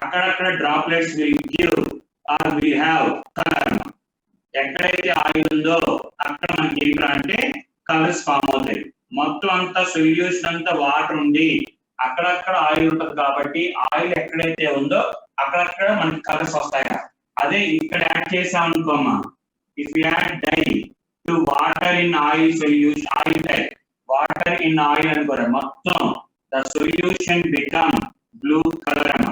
అక్కడక్కడ droplets will give or will have colour. ఎక్కడైతే oil ఉందో అక్కడ మనకి ఏంటంటే అంటే కలర్స్ ఫామ్ అవుతాయి. మొత్తం అంతా సొల్యూషన్ అంతా వాటర్ ఉండి అక్కడక్కడ ఆయిల్ ఉంటుంది కాబట్టి ఆయిల్ ఎక్కడైతే ఉందో అక్కడక్కడ మనకి కలర్స్ వస్తాయి. అదే ఇక్కడ యాడ్ చేసాం అనుకోమా, if you add dye to water in oil solution, oil dye water in oil అనుకోరా, మొత్తం the solution become blue colour అన్న.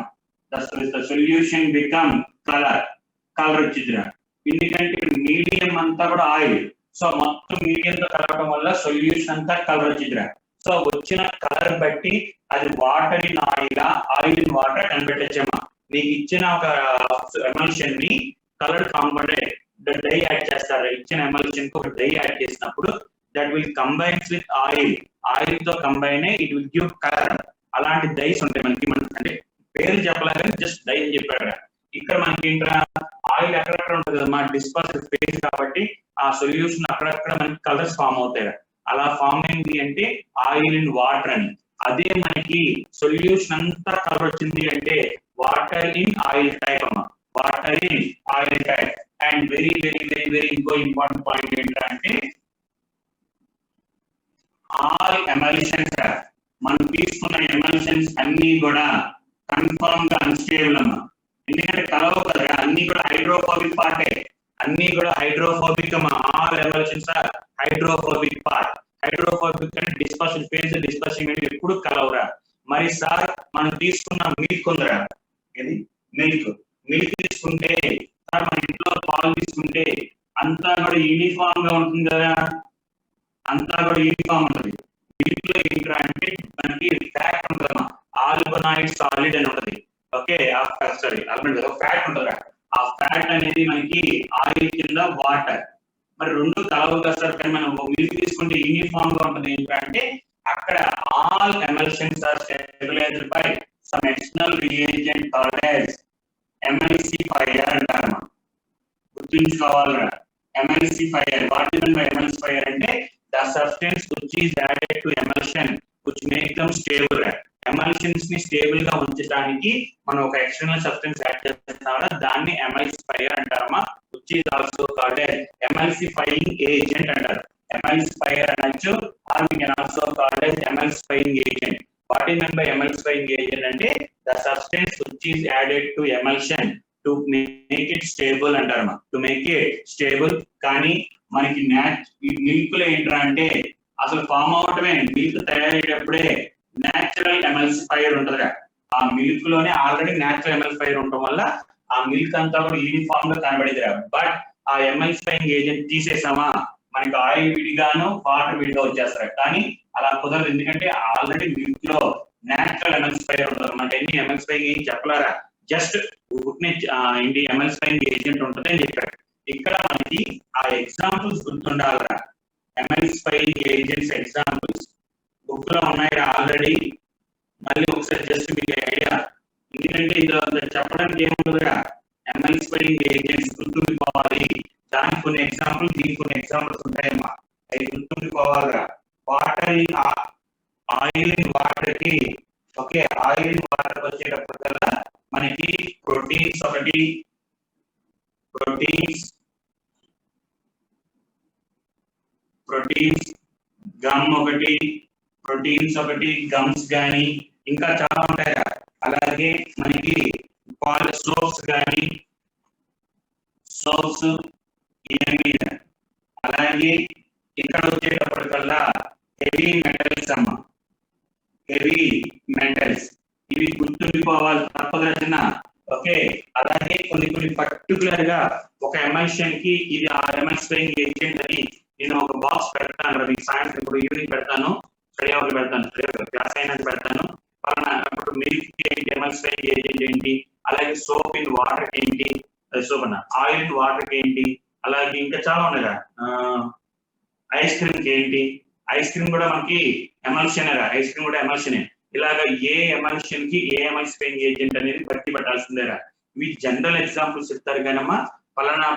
ద సొల్యూషన్ బికమ్ కలర్ వచ్చిందిరా. ఎందుకంటే మీడియం అంతా కూడా ఆయిల్, సో మొత్తం మీడియం తో కలవడం వల్ల సొల్యూషన్ అంతా కలర్ వచ్చిందిరా. సో వచ్చిన కలర్ బట్టి అది water in oil, oil in water కనిపెట్టచ్చమ్మా. మీకు ఇచ్చిన ఒక ఎమల్షన్ ని కలర్ కాంపౌండ్ డై యాడ్ చేస్తారు. ఇచ్చిన ఎమల్షన్ కి ఒక డై యాడ్ చేసినప్పుడు that will combines with oil, oil తో కంబైన్ అయ్యి ఇట్ విల్ గివ్ కలర్. అలాంటి డైస్ ఉంటాయి మనకి అంటే పేరు చెప్పలేదు, జస్ట్ డై అని చెప్పారు. ఇక్కడ మనకి ఏంట్రా ఆయిల్ ఎక్కడెక్కడ ఉంటుంది కదా, మన డిస్పర్స్ ఫేజ్ కాబట్టి ఆ సొల్యూషన్ అక్కడక్కడ మనకి కలర్స్ ఫామ్ అవుతాయి. అలా ఫామ్ అయింది అంటే ఆయిల్ ఇన్ వాటర్ అని. అదే మనకి సొల్యూషన్ అంతా కలర్ వచ్చింది అంటే వాటర్ ఇన్ ఆయిల్ టైప్ అమ్మా, water in oil type. And very very very very ఇంకో ఇంపార్టెంట్ పాయింట్ ఏంటంటే ఆల్ ఎమల్షన్స్, మనం తీసుకున్న ఎమల్షన్స్ అన్ని కూడా కన్ఫర్మ్ గా అన్స్టేబుల్ అమ్మా. ఎందుకంటే కలవ కదా, అన్ని కూడా హైడ్రోఫోబిక్ పార్టే, అన్ని కూడా హైడ్రోఫోబిక్ అమ్మా. All emulsions are hydrophobic part. Hydrophobic అంటే డిస్పర్షన్ ఫేజ్, డిస్పర్షన్ అనేది ఎప్పుడు కలవరా. మరి సార్ మనం తీసుకున్న మిల్క్ ఉందిరా, ఇది మిల్క్ తీసుకుంటే సార్ మన ఇంట్లో పాలు తీసుకుంటే అంతా కూడా యూనిఫామ్ గా ఉంటుంది కదా, అంతా కూడా యూనిఫామ్ ఉంటుంది. మిల్క్ లో ఏంటంటే మనకి ఫ్యాట్ ఉంటుందమ్మా, ఆల్బనాయిడ్ సాలిడ్ అని ఉంటుంది. ఓకే, సారీ ఫ్యాట్ ఉంటుంది. ఆ ఫ్యాట్ అనేది మనకి ఆయిల్ కింద వాటర్, మరి రెండు కలవు కదా సార్. కానీ మనం మిల్క్ తీసుకుంటే యూనిఫామ్ గా ఉంటుంది. ఏంటంటే అక్కడ all emulsions are stabilised by some external reagent called as emulsifier అంటారు. గుర్తుంచుకోవాలరా, emulsifier. What is mean by emulsifier అంటే the substance which is added to emulsion which make them stable. Emulsions ని stable గా ఉంచడానికి మనం ఒక ఎక్స్టర్నల్ సబ్స్టెన్స్ యాడ్ చేస్తాం, దాన్ని ఎమల్సిఫైయర్ అంటారమ్మా. which is also called as emulsifying agent అంటారు. emulsifier అనొచ్చు, or we can also called as emulsifying agent. what is meant by emulsifying agent అంటే the substance which is added to emulsion to make it stable అంటారమ్మా. to make it stable. కానీ మనకి milk లో ఏంట్రా అంటే అసలు form అవటమే, milk తయారయ్యేటప్పుడే natural ఎమల్సిఫైయర్ ఉంటుందిగా. ఆ milk లోనే ఆల్రెడీ నేచురల్ ఎమల్సిఫైయర్ ఉండటం వల్ల ఆ మిల్క్ అంతా కూడా యూనిఫామ్ గా కనబడేదిరా. బట్ ఆ ఎమల్సిఫైయింగ్ ఏజెంట్ తీసేసామా మనకి ఆయిల్ విడిగాను వాటర్ విడిగా వచ్చేస్తారు. కానీ అలా కుదరదు, ఎందుకంటే ఆల్రెడీ మిల్క్ లో నేచురల్ ఎమల్సిఫైయర్ ఉంటుంది. మనకి ఎన్ని ఎమల్సిఫైయింగ్ ఏం చెప్పలేరా, జస్ట్ ఏంటి ఎమల్సిఫైయింగ్ ఏజెంట్ ఉంటుంది అని చెప్పారు. ఇక్కడ మనకి ఆ ఎగ్జాంపుల్స్ గుర్తుండాలరా. ఎమల్సిఫైయింగ్ ఏజెంట్స్ ఎగ్జాంపుల్స్ బుక్ లో ఉన్నాయి ఆల్రెడీ. మళ్ళీ ఒకసారి జస్ట్ మీకు ఐడియా, ఎందుకంటే ఇందులో చెప్పడానికి ఏముంటుందిరా, ఎమల్సిఫైయింగ్ ఏజెంట్స్ గుర్తుండిపోవాలి. దానికి కొన్ని ఎగ్జాంపుల్స్, దీనికి కొన్ని ఎగ్జాంపుల్స్ ఉంటాయమ్మా, అవి గుర్తుండిపోవాలిరా. Water in oil in water కి, ఓకే, ఆయిల్ ఇన్ వాటర్ వచ్చేటప్పటికల్లా మనకి ప్రోటీన్స్ ఒకటి, ప్రోటీన్స్ గమ్ ఒకటి, ప్రోటీన్స్ ఒకటి, గమ్స్ కానీ ఇంకా చాలా ఉంటాయి. అలాగే మనకి సోప్స్ కానీ, సోప్స్ ఇవన్నీ. అలాగే ఇక్కడ వచ్చేటప్పటికల్లా హెవీ మెటల్స్ అమ్మ, హెవీ మెటల్స్ ఇవి గుర్తుండిపోవాలి తప్పదన్న. ఓకే, అలాగే కొన్ని పర్టికులర్ గా ఒక ఎమల్షన్ కి ఇది ఆ ఎమల్సిఫైయింగ్ ఏజెంట్ అని నేను ఒక బాక్స్ పెడతాను. మీకు సాయంత్రం ఇప్పుడు ఈవినింగ్ పెడతాను, స్టడీ అవర్ పెడతాను, క్లాస్ అయినాక పెడతాను. ఇప్పుడు మిల్క్ ఏంటి, ఎమల్సిఫైయింగ్ ఏజెంట్ ఏంటి, అలాగే సోప్ ఇన్ వాటర్ ఏంటి, సోప్ అన్న ఆయిల్ ఇన్ వాటర్ ఏంటి, అలాగే ఇంకా చాలా ఉన్నాయి. ఐస్ క్రీమ్ ఏంటి, ఐస్ క్రీమ్ కూడా మనకి ఎమల్షన్, ఐస్ క్రీమ్ కూడా ఎమల్షనే. ఇలాగా ఏ ఎమల్షన్ కి ఏ ఎమల్సిఫైయింగ్ ఏజెంట్ అనేది బట్టి పట్టాల్సిందేరా. ఇవి జనరల్ ఎగ్జాంపుల్స్ చెప్తారు కానమ్మా, పలానా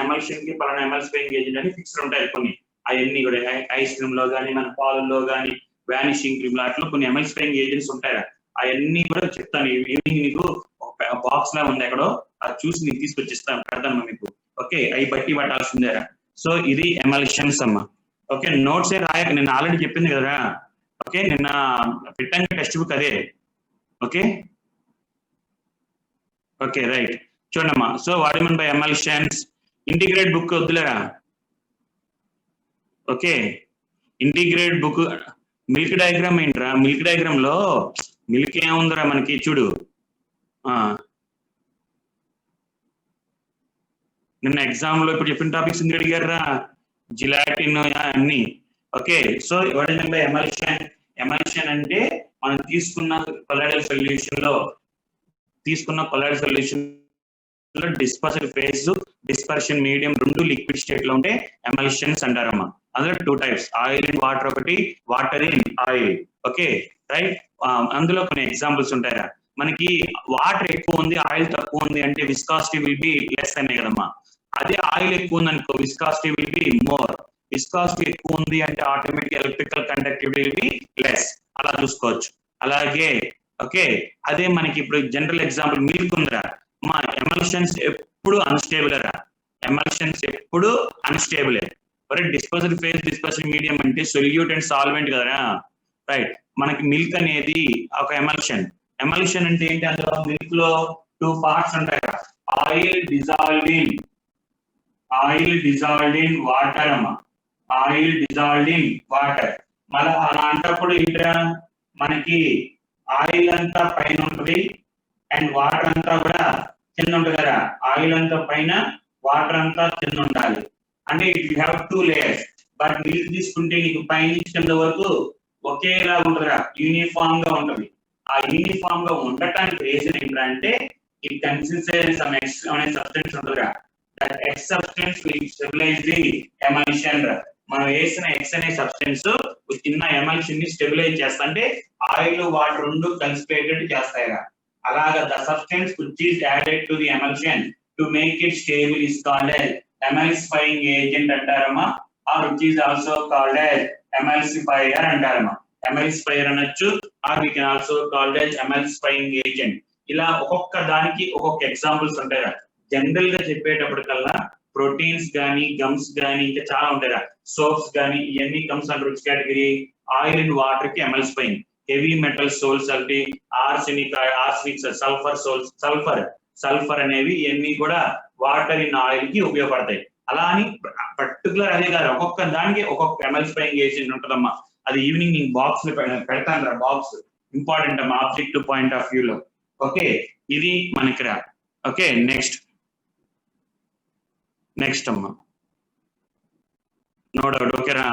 ఎమల్షన్ కి పలానా ఎమల్సిఫైయింగ్ ఏజెంట్ అని ఫిక్స్డ్ ఉంటాయి కొన్ని. అవన్నీ కూడా ఐస్ క్రీమ్ లో కానీ, మన పాలల్లో కానీ, వానిషింగ్ క్రీమ్ లో అట్లా కొన్ని ఎమల్సిఫైయింగ్ ఏజెంట్స్ ఉంటాయి. అవన్నీ కూడా చెప్తాను ఈవినింగ్. నీకు ఒక బాక్స్ లా ఉంది ఎక్కడో, అది చూసి నీకు తీసుకొచ్చిస్తాను, పెడతాను మీకు. ఓకే, అవి బట్టి పట్టాల్సిందేరా. సో ఇది ఎమల్షన్స్ అమ్మా. ఓకే, నోట్స్ ఏ రాయక, నేను ఆల్రెడీ చెప్పింది కదరా. ఓకే, నిన్న పెట్టంగా టెక్స్ట్ బుక్ అదే. ఓకే ఓకే రైట్, చూడమ్మా. So what you mean by emulsions? Integrate book వద్దులేరా. Okay, integrate book. Milk diagram ఏంట్రా? మిల్క్ డయాగ్రామ్ లో మిల్క్ ఏముందిరా మనకి, చూడు. నిన్న ఎగ్జామ్ లో ఇప్పుడు చెప్పిన టాపిక్స్ ఎందుకు అడిగారా? జిలాటిన్ అన్ని. Okay, so what is mean by emulsion? Emulsion అంటే మనం తీసుకున్న కొలాయిడల్ సొల్యూషన్ లో డిస్పర్షన్ ఫేజ్, డిస్పర్షన్ మీడియం రెండు లిక్విడ్ స్టేట్ లో ఉంటే ఎమల్షన్స్ అంటారమ్మా. అందులో 2 టైప్స్, ఆయిల్ ఇన్ వాటర్ ఒకటి, water in oil. Okay right. అందులో కొన్ని ఎగ్జాంపుల్స్ ఉంటాయరా. మనకి వాటర్ ఎక్కువ ఉంది, ఆయిల్ తక్కువ ఉంది అంటే విస్కాసిటీ విల్ బి లెస్ అనే కదమ్మా. అదే ఆయిల్ ఎక్కువ ఉంది అనుకో, viscosity will be more. Viscosity ఎక్కువ ఉంది అంటే automatic electrical conductivity will be less. అలా చూసుకోవచ్చు. అలాగే ఓకే, అదే మనకి ఇప్పుడు జనరల్ ఎగ్జాంపుల్ మిల్క్ ఉందిరా. మా ఎమల్షన్స్ ఎప్పుడు అన్స్టేబుల్ రా. ఎమల్షన్స్ ఎప్పుడు అన్స్టేబులే. డిస్పర్సల్ ఫేజ్, డిస్పర్సల్ మీడియం అంటే సొల్యూట్ అండ్ సాల్వెంట్ కదరా. రైట్, మనకి మిల్క్ అనేది ఒక ఎమల్షన్. ఎమల్షన్ అంటే ఏంటి? అందులో మిల్క్ లో 2 పార్ట్స్ ఉంటాయి. ఆయిల్ డిజాల్వ్డ్ ఇన్ వాటర్ అమ్మా. Oil dissolved in water. మళ్ళీ అలాంటప్పుడు ఏంటరా, మనకి ఆయిల్ అంతా పైన ఉంటుంది అండ్ వాటర్ అంతా కూడా కింద ఉంటుంది కదా. ఆయిల్ అంతా పైన, వాటర్ అంతా కింద ఉండాలి. అంటే you have 2 layers. But milk తీసుకుంటే నీకు పైన కింద వరకు ఒకేలా ఉంటుందిరా, యూనిఫామ్ గా ఉంటుంది. ఆ యూనిఫామ్ గా ఉండటానికి రీజన్ ఏంటంటే ఇట్ కన్సిస్టెన్స్ సమ్ X అనే సబ్స్టెన్స్ ఉంటుందిరా. That X substance will stabilize the emulsion రా. మనం వేసిన X అనే సబ్స్టెన్స్ చిన్న ఎమల్షన్ ని స్టెబిలైజ్ చేస్తా, అంటే ఆయిల్ వాటర్ రెండు కలిసిపోయేటట్టు చేస్తాయిరా. అలాగా the substance which is added to the emulsion to make it stable is called as emulsifying agent అంటారమ్మా. or which is also called as emulsifier అంటారమ్మా. emulsifier అనొచ్చు, or we can also called as emulsifying agent. ఇలా ఒక్కొక్క దానికి ఒక్కొక్క examples ఉంటాయిరా. General గా చెప్పేటప్పటికల్లా proteins గానీ, gums గానీ, ఇంకా చాలా ఉంటాయిరా. సోప్స్ గానీ, ఇవన్నీ comes under which category? Oil and water కి ఎమల్సిఫైయింగ్. హెవీ మెటల్ సోల్స్ అంటే ఆర్సెనిక్, సల్ఫర్ అనేవి ఇవన్నీ కూడా వాటర్ ఇన్ ఆయిల్ కి ఉపయోగపడతాయి. అలా అని పర్టికులర్ అదే కాదు, ఒక్కొక్క దానికి ఒక్కొక్క ఎమల్సిఫైయింగ్ ఏజెంట్ ఉంటుందమ్మా. అది ఈవినింగ్ నేను బాక్స్ లో పెడతాను రా. బాక్స్ ఇంపార్టెంట్ అమ్మా ఆబ్జెక్టివ్ పాయింట్ ఆఫ్ వ్యూ లో. ఓకే, ఇది మనకి రా. ఓకే, నెక్స్ట్ అమ్మా, నో డౌట్. ఓకేరా,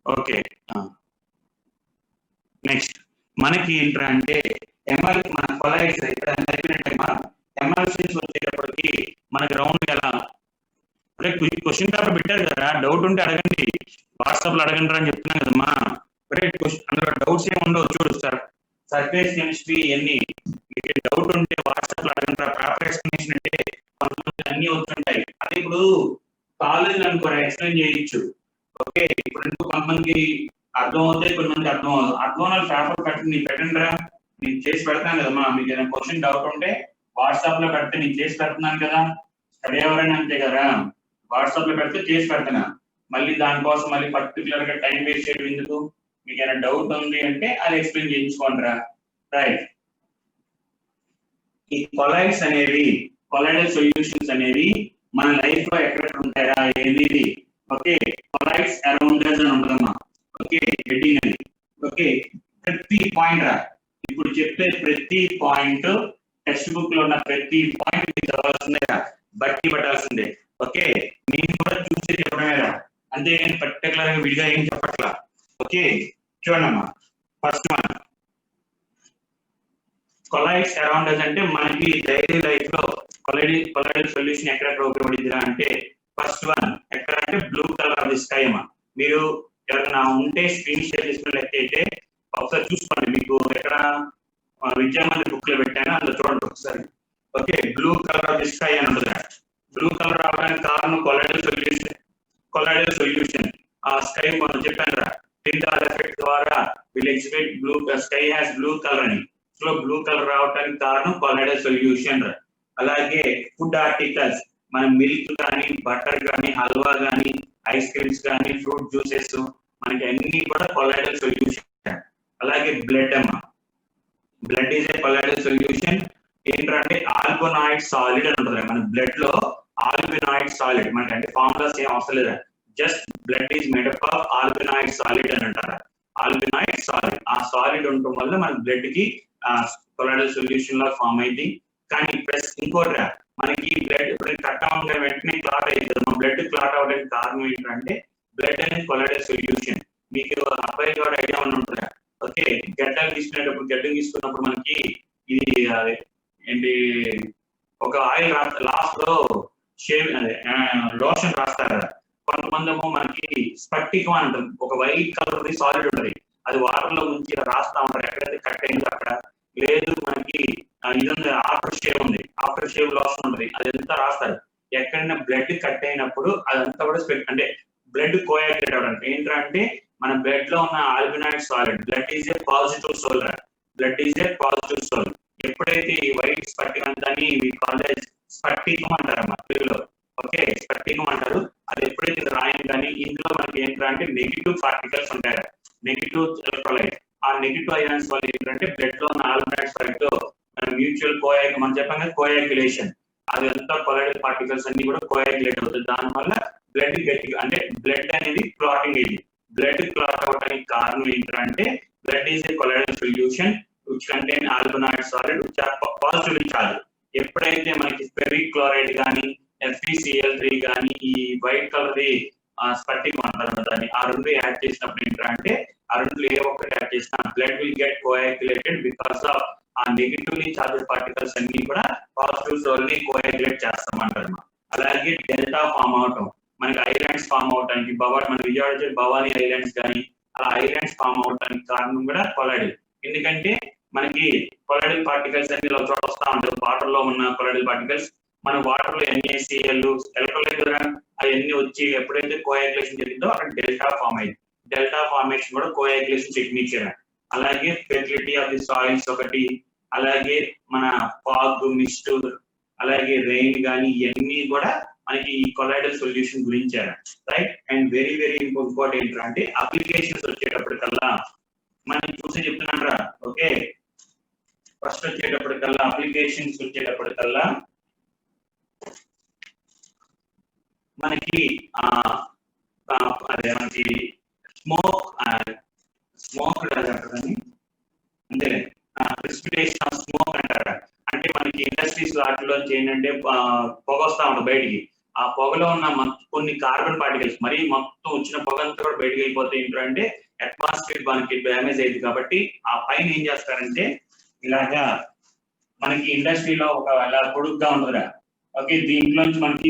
ఓకే. నెక్స్ట్ మనకి ఏంట్రా అంటే మన కొలాయిడ్స్ ఇక్కడ అయిపోయినట్టేమా. ఎమల్షన్స్ వచ్చేటప్పటికి మనకి రౌండ్ ఎలా క్వశ్చన్ పేపర్ పెట్టారు కదా, డౌట్ ఉంటే అడగండి, వాట్సాప్ లో అడగండి అని చెప్తున్నాను కదమ్మా. అందులో డౌట్స్ ఏమి ఉండవు. చూడు సార్, సర్ఫేస్ కెమిస్ట్రీ ఇవన్నీ మీకు డౌట్ ఉంటే వాట్సాప్ లో అడగండి. పేపర్ ఎక్స్ప్లెనేషన్ అంటే కొంతమంది అన్ని వస్తుంటాయి. అదే ఇప్పుడు కాలేజ్ అనుకోరా, ఎక్స్ప్లెయిన్ చేయొచ్చు. ఓకే, ఇప్పుడు కొంతమంది అర్థం అవుతాయి, కొంతమంది అర్థం అవుతుంది. అర్థం పేపర్ పెట్టండి రా, నేను చేసి పెడతాను కదమ్మా. మీకు ఏదైనా క్వశ్చన్ డౌట్ ఉంటే వాట్సాప్ లో పెడితే నేను చేసి పెడుతున్నాను కదా. స్టడీ ఎవరైనా అంతే కదా, వాట్సాప్ లో పెడితే చేసి పెడతాను. మళ్ళీ దానికోసం మళ్ళీ పర్టికులర్ గా టైం వేస్ట్ చేయడం ఎందుకు? మీకు ఏమైనా డౌట్ ఉంది అంటే అది ఎక్స్ప్లెయిన్ చేయించుకోండి రా. రైట్, ఈ కొలాయిడ్స్ అనేవి, కొలాయిడల్ సొల్యూషన్స్ అనేవి మన లైఫ్ లో ఎక్కడ ఉంటాయా ఏది? ఓకే, కొలాయిడ్స్ అరౌండ్ అని ఉంటుందమ్మా. ఓకే, హెడ్డింగ్ అది. ఓకే, ప్రతి పాయింట్ రా, ఇప్పుడు చెప్పే ప్రతి పాయింట్, టెక్స్ట్ బుక్ లో ఉన్న ప్రతి పాయింట్ మీకు చదవాల్సిందే, బట్టి పట్టాల్సిందే. ఓకే, నేను కూడా చూసి చెప్పడమేరా, అంతేగాని పర్టికులర్ గా విడిగా ఏం చెప్పట్లా. ఓకే, చూడమ్మా. First one, colloids around us అంటే మనకి డైలీ లైఫ్ లో కొలాయిడల్ సొల్యూషన్ ఎక్కడ ఉపయోగపడిందిరా అంటే ఫస్ట్ వన్ ఎక్కడ అంటే blue colour of the sky అమ్మా. మీరు ఎవరైనా ఉంటే స్క్రీన్ షేర్ చేసుకున్నట్లయితే ఒకసారి చూసుకోండి. మీకు ఎక్కడ విద్యామందిర్ బుక్ లో పెట్టాను, అందులో చూడండి ఒకసారి. Okay, blue colour of the sky అని ఉంటుంది. బ్లూ కలర్ రావడానికి కారణం కొలాయిడల్ సొల్యూషన్. ఆ స్కై మనం చెప్పాను రా, టిల్డాల్ ఎఫెక్ట్ ద్వారా will exhibit blue, sky has blue colour అని. లో బ్లూ కలర్ రావడానికి కారణం కొలాయిడల్ సొల్యూషన్. అలాగే ఫుడ్ ఆర్టికల్స్, మన మిల్క్ కానీ, బటర్ కానీ, హల్వా కానీ, ఐస్ క్రీమ్స్ కానీ, ఫ్రూట్ జ్యూసెస్, మనకి అన్ని కూడా కొలాయిడల్ సొల్యూషన్. అలాగే బ్లడ్ అమ్మ, blood is A colloidal solution. ఏంటంటే ఆల్బినాయిడ్ సాలిడ్ అని ఉంటుంది మన బ్లడ్ లో. ఆల్బినాయిడ్ సాలిడ్ మనకి అంటే ఫార్ములాస్ ఏం అవసరం లేదా, just blood is made up of ఆల్బినాయిడ్ సాలిడ్ అని అంటారు. ఆల్బినాయిడ్ సాలిడ్, ఆ సాలిడ్ ఉండటం వల్ల మన బ్లడ్ కి కొలాయిడల్ సొల్యూషన్ లా ఫామ్ అయింది. కానీ ప్లస్ ఇంకోటి మనకి బ్లడ్ ఇప్పుడు కట్ అవ్వగా వెంటనే క్లాట్ అవుతుంది. మన బ్లడ్ క్లాట్ అవ్వడానికి కారణం ఏంటంటే బ్లడ్ అనేది కొలాయిడల్ సొల్యూషన్. మీకు అబ్బాయి కూడా ఐడియా ఉంటుంది. ఓకే, గడ్డలు తీసుకున్నప్పుడు మనకి ఇది ఏంటి ఒక ఆయిల్ లాస్ట్ లో షేవ్ అదే లోషన్ రాస్తారు. కొంతమంది ఏమో మనకి స్పట్టికం అంటుంది, ఒక వైట్ కలర్ సాలిడ్ ఉంటుంది, అది వాటర్ లో ముంచి రాస్తా ఉంటారు ఎక్కడైతే కట్ అయిందో అక్కడ. లేదు మనకి ఇది ఉంది, ఆఫ్టర్ షేవ్ ఉంది, ఆఫ్టర్ షేవ్ లోషన్ ఉంటుంది, అది ఎంత రాస్తారు. ఎక్కడైనా బ్లడ్ కట్ అయినప్పుడు అదంతా కూడా అంటే బ్లడ్ కోయాగ్యులేట్ అవడానికి ఏంటంటే మన బ్లడ్ లో ఉన్న ఆల్బినాయిడ్ solid. Blood is a positive sol, blood is a positive sol. ఎప్పుడైతే ఈ వైట్ స్పట్టికం దాన్ని కాలేజ్ స్పట్టికం అంటారమ్మా తెలుగులో. ఓకే, స్పట్టికం అంటారు. అది ఎప్పుడైతే రాయం కానీ ఇందులో మనకి ఏంటంటే నెగిటివ్ పార్టికల్స్ ఉంటాయి, నెగిటివ్ ఎలక్ట్రోలైట్. ఆ నెగిటివ్ అయాన్స్ వల్ల ఏంటంటే బ్లడ్ లో ఉన్న ఆల్బినాయిడ్ సాలిడ్ తో మ్యూచువల్ మనం చెప్పాం కదా కోయాగ్యులేషన్, అది అంతా కొలాయిడల్ పార్టికల్స్ అన్ని కూడా కోయాగ్యులేట్ అవుతుంది. దానివల్ల బ్లడ్ గట్టిగా అంటే బ్లడ్ అనేది క్లాటింగ్ అయింది. బ్లడ్ క్లాట్ అవడానికి కారణం ఏంటంటే blood is A colloidal solution which contain albinoid solid which are positively charged. ఎప్పుడైతే మనకి ఫెరిక్ క్లోరైడ్ కానీ, FeCl3 కానీ, ఈ వైట్ కలర్ స్పట్టికం అంటారు దాన్ని, ఆ రెండు యాడ్ చేసినప్పుడు ఏంటంటే ఆ రెండు ఏ ఒక్కటి యాడ్ చేసినా blood will get coagulated because of ఆ నెగిటివ్లీ చార్జ్డ్ పార్టికల్స్ అన్ని కూడా పాజిటివ్ సోల్ ని కోయాగ్యులేట్ చేస్తామంటారు. అలాగే డెల్టా ఫామ్ అవటం, మనకి ఐలాండ్స్ ఫామ్ అవటానికి మన విజయవాడ భవానీ ఐలాండ్స్ కానీ అలా ఐలాండ్స్ ఫామ్ అవటానికి కారణం కూడా కొలాయిడల్. ఎందుకంటే మనకి కొలాయిడల్ పార్టికల్స్ అన్ని చోట వస్తా ఉంటాయి. వాటర్ లో ఉన్న కొలాయిడల్ పార్టికల్స్ మన వాటర్ లో NaCl ఎలక్ట్రోలైట్ అవన్నీ వచ్చి ఎప్పుడైతే కోయాగ్యులేషన్ జరిగిందో అక్కడ డెల్టా ఫామ్ అయింది. డెల్టా ఫార్మేషన్ కూడా కోయాగ్యులేషన్ టెక్నిక్. అలాగే ఫెర్టిలిటీ ఆఫ్ ది సాయిల్స్ ఒకటి, అలాగే మన ఫాగ్, మిస్ట్, అలాగే రెయిన్ కానీ ఇవన్నీ కూడా మనకి ఈ కొలాయిడల్ సొల్యూషన్ గురించి right. And very very important ఏంటంటే అప్లికేషన్స్ వచ్చేటప్పటికల్లా మనం చూసి చెప్తున్నారా. ఓకే, ఫస్ట్ వచ్చేటప్పటికల్లా అప్లికేషన్స్ వచ్చేటప్పటికల్లా మనకి అదే మనకి స్మోక్ అంటే ప్రెసిపిటేషన్ ఆఫ్ స్మోక్ అంటారు. అంటే మనకి ఇండస్ట్రీస్ వాటిలో ఏంటంటే పొగ వస్తా ఉంటుంది బయటికి. ఆ పొగలో ఉన్న కొన్ని కార్బన్ పార్టికల్స్ మరి మొత్తం వచ్చిన పొగ అంతా కూడా బయటకు వెళ్ళిపోతే ఏంటంటే అట్మాస్ఫియర్ మనకి డ్యామేజ్ అయింది. కాబట్టి ఆ పైన ఏం చేస్తారంటే ఇలాగా మనకి ఇండస్ట్రీలో ఒక ఇలా పొడుగ్గా ఉంటుందిరా. ఓకే, దీంట్లోంచి మనకి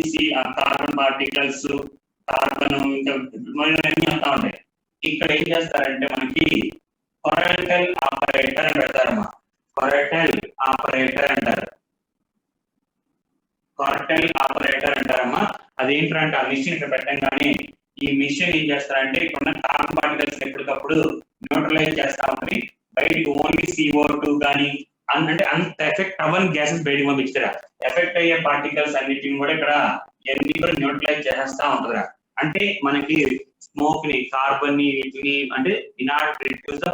కార్బన్ పార్టికల్స్, కార్బన్ ఇంకా అన్ని అంతా ఉంటాయి. ఇక్కడ ఏం చేస్తారంటే మనకి కొరాటల్ ఆపరేటర్ అని పెడతారమ్మా. కొరాటల్ ఆపరేటర్ అంటారు, కొరాటల్ ఆపరేటర్ అంటారమ్మా. అదేంటంటే ఆ మిషన్ ఇక్కడ పెట్టంగానే ఈ మిషన్ ఏం చేస్తారంటే ఇక్కడ కార్బన్ పార్టికల్స్ ఎప్పటికప్పుడు న్యూట్రలైజ్ చేస్తా ఉంటుంది. బయటికి ఓన్లీ CO2 కానీ అంటే అంత ఎఫెక్ట్ అవ్వని గ్యాసెస్ బయటకు పంపించారా. ఎఫెక్ట్ అయ్యే పార్టికల్స్ అన్నిటిని కూడా ఇక్కడ ఎన్ని కూడా న్యూట్రలైజ్ చేసేస్తా ఉంటుందిరా. అంటే మనకి స్మోక్ ని, కార్బన్ ని, వీటిని అంటే in order to reduce the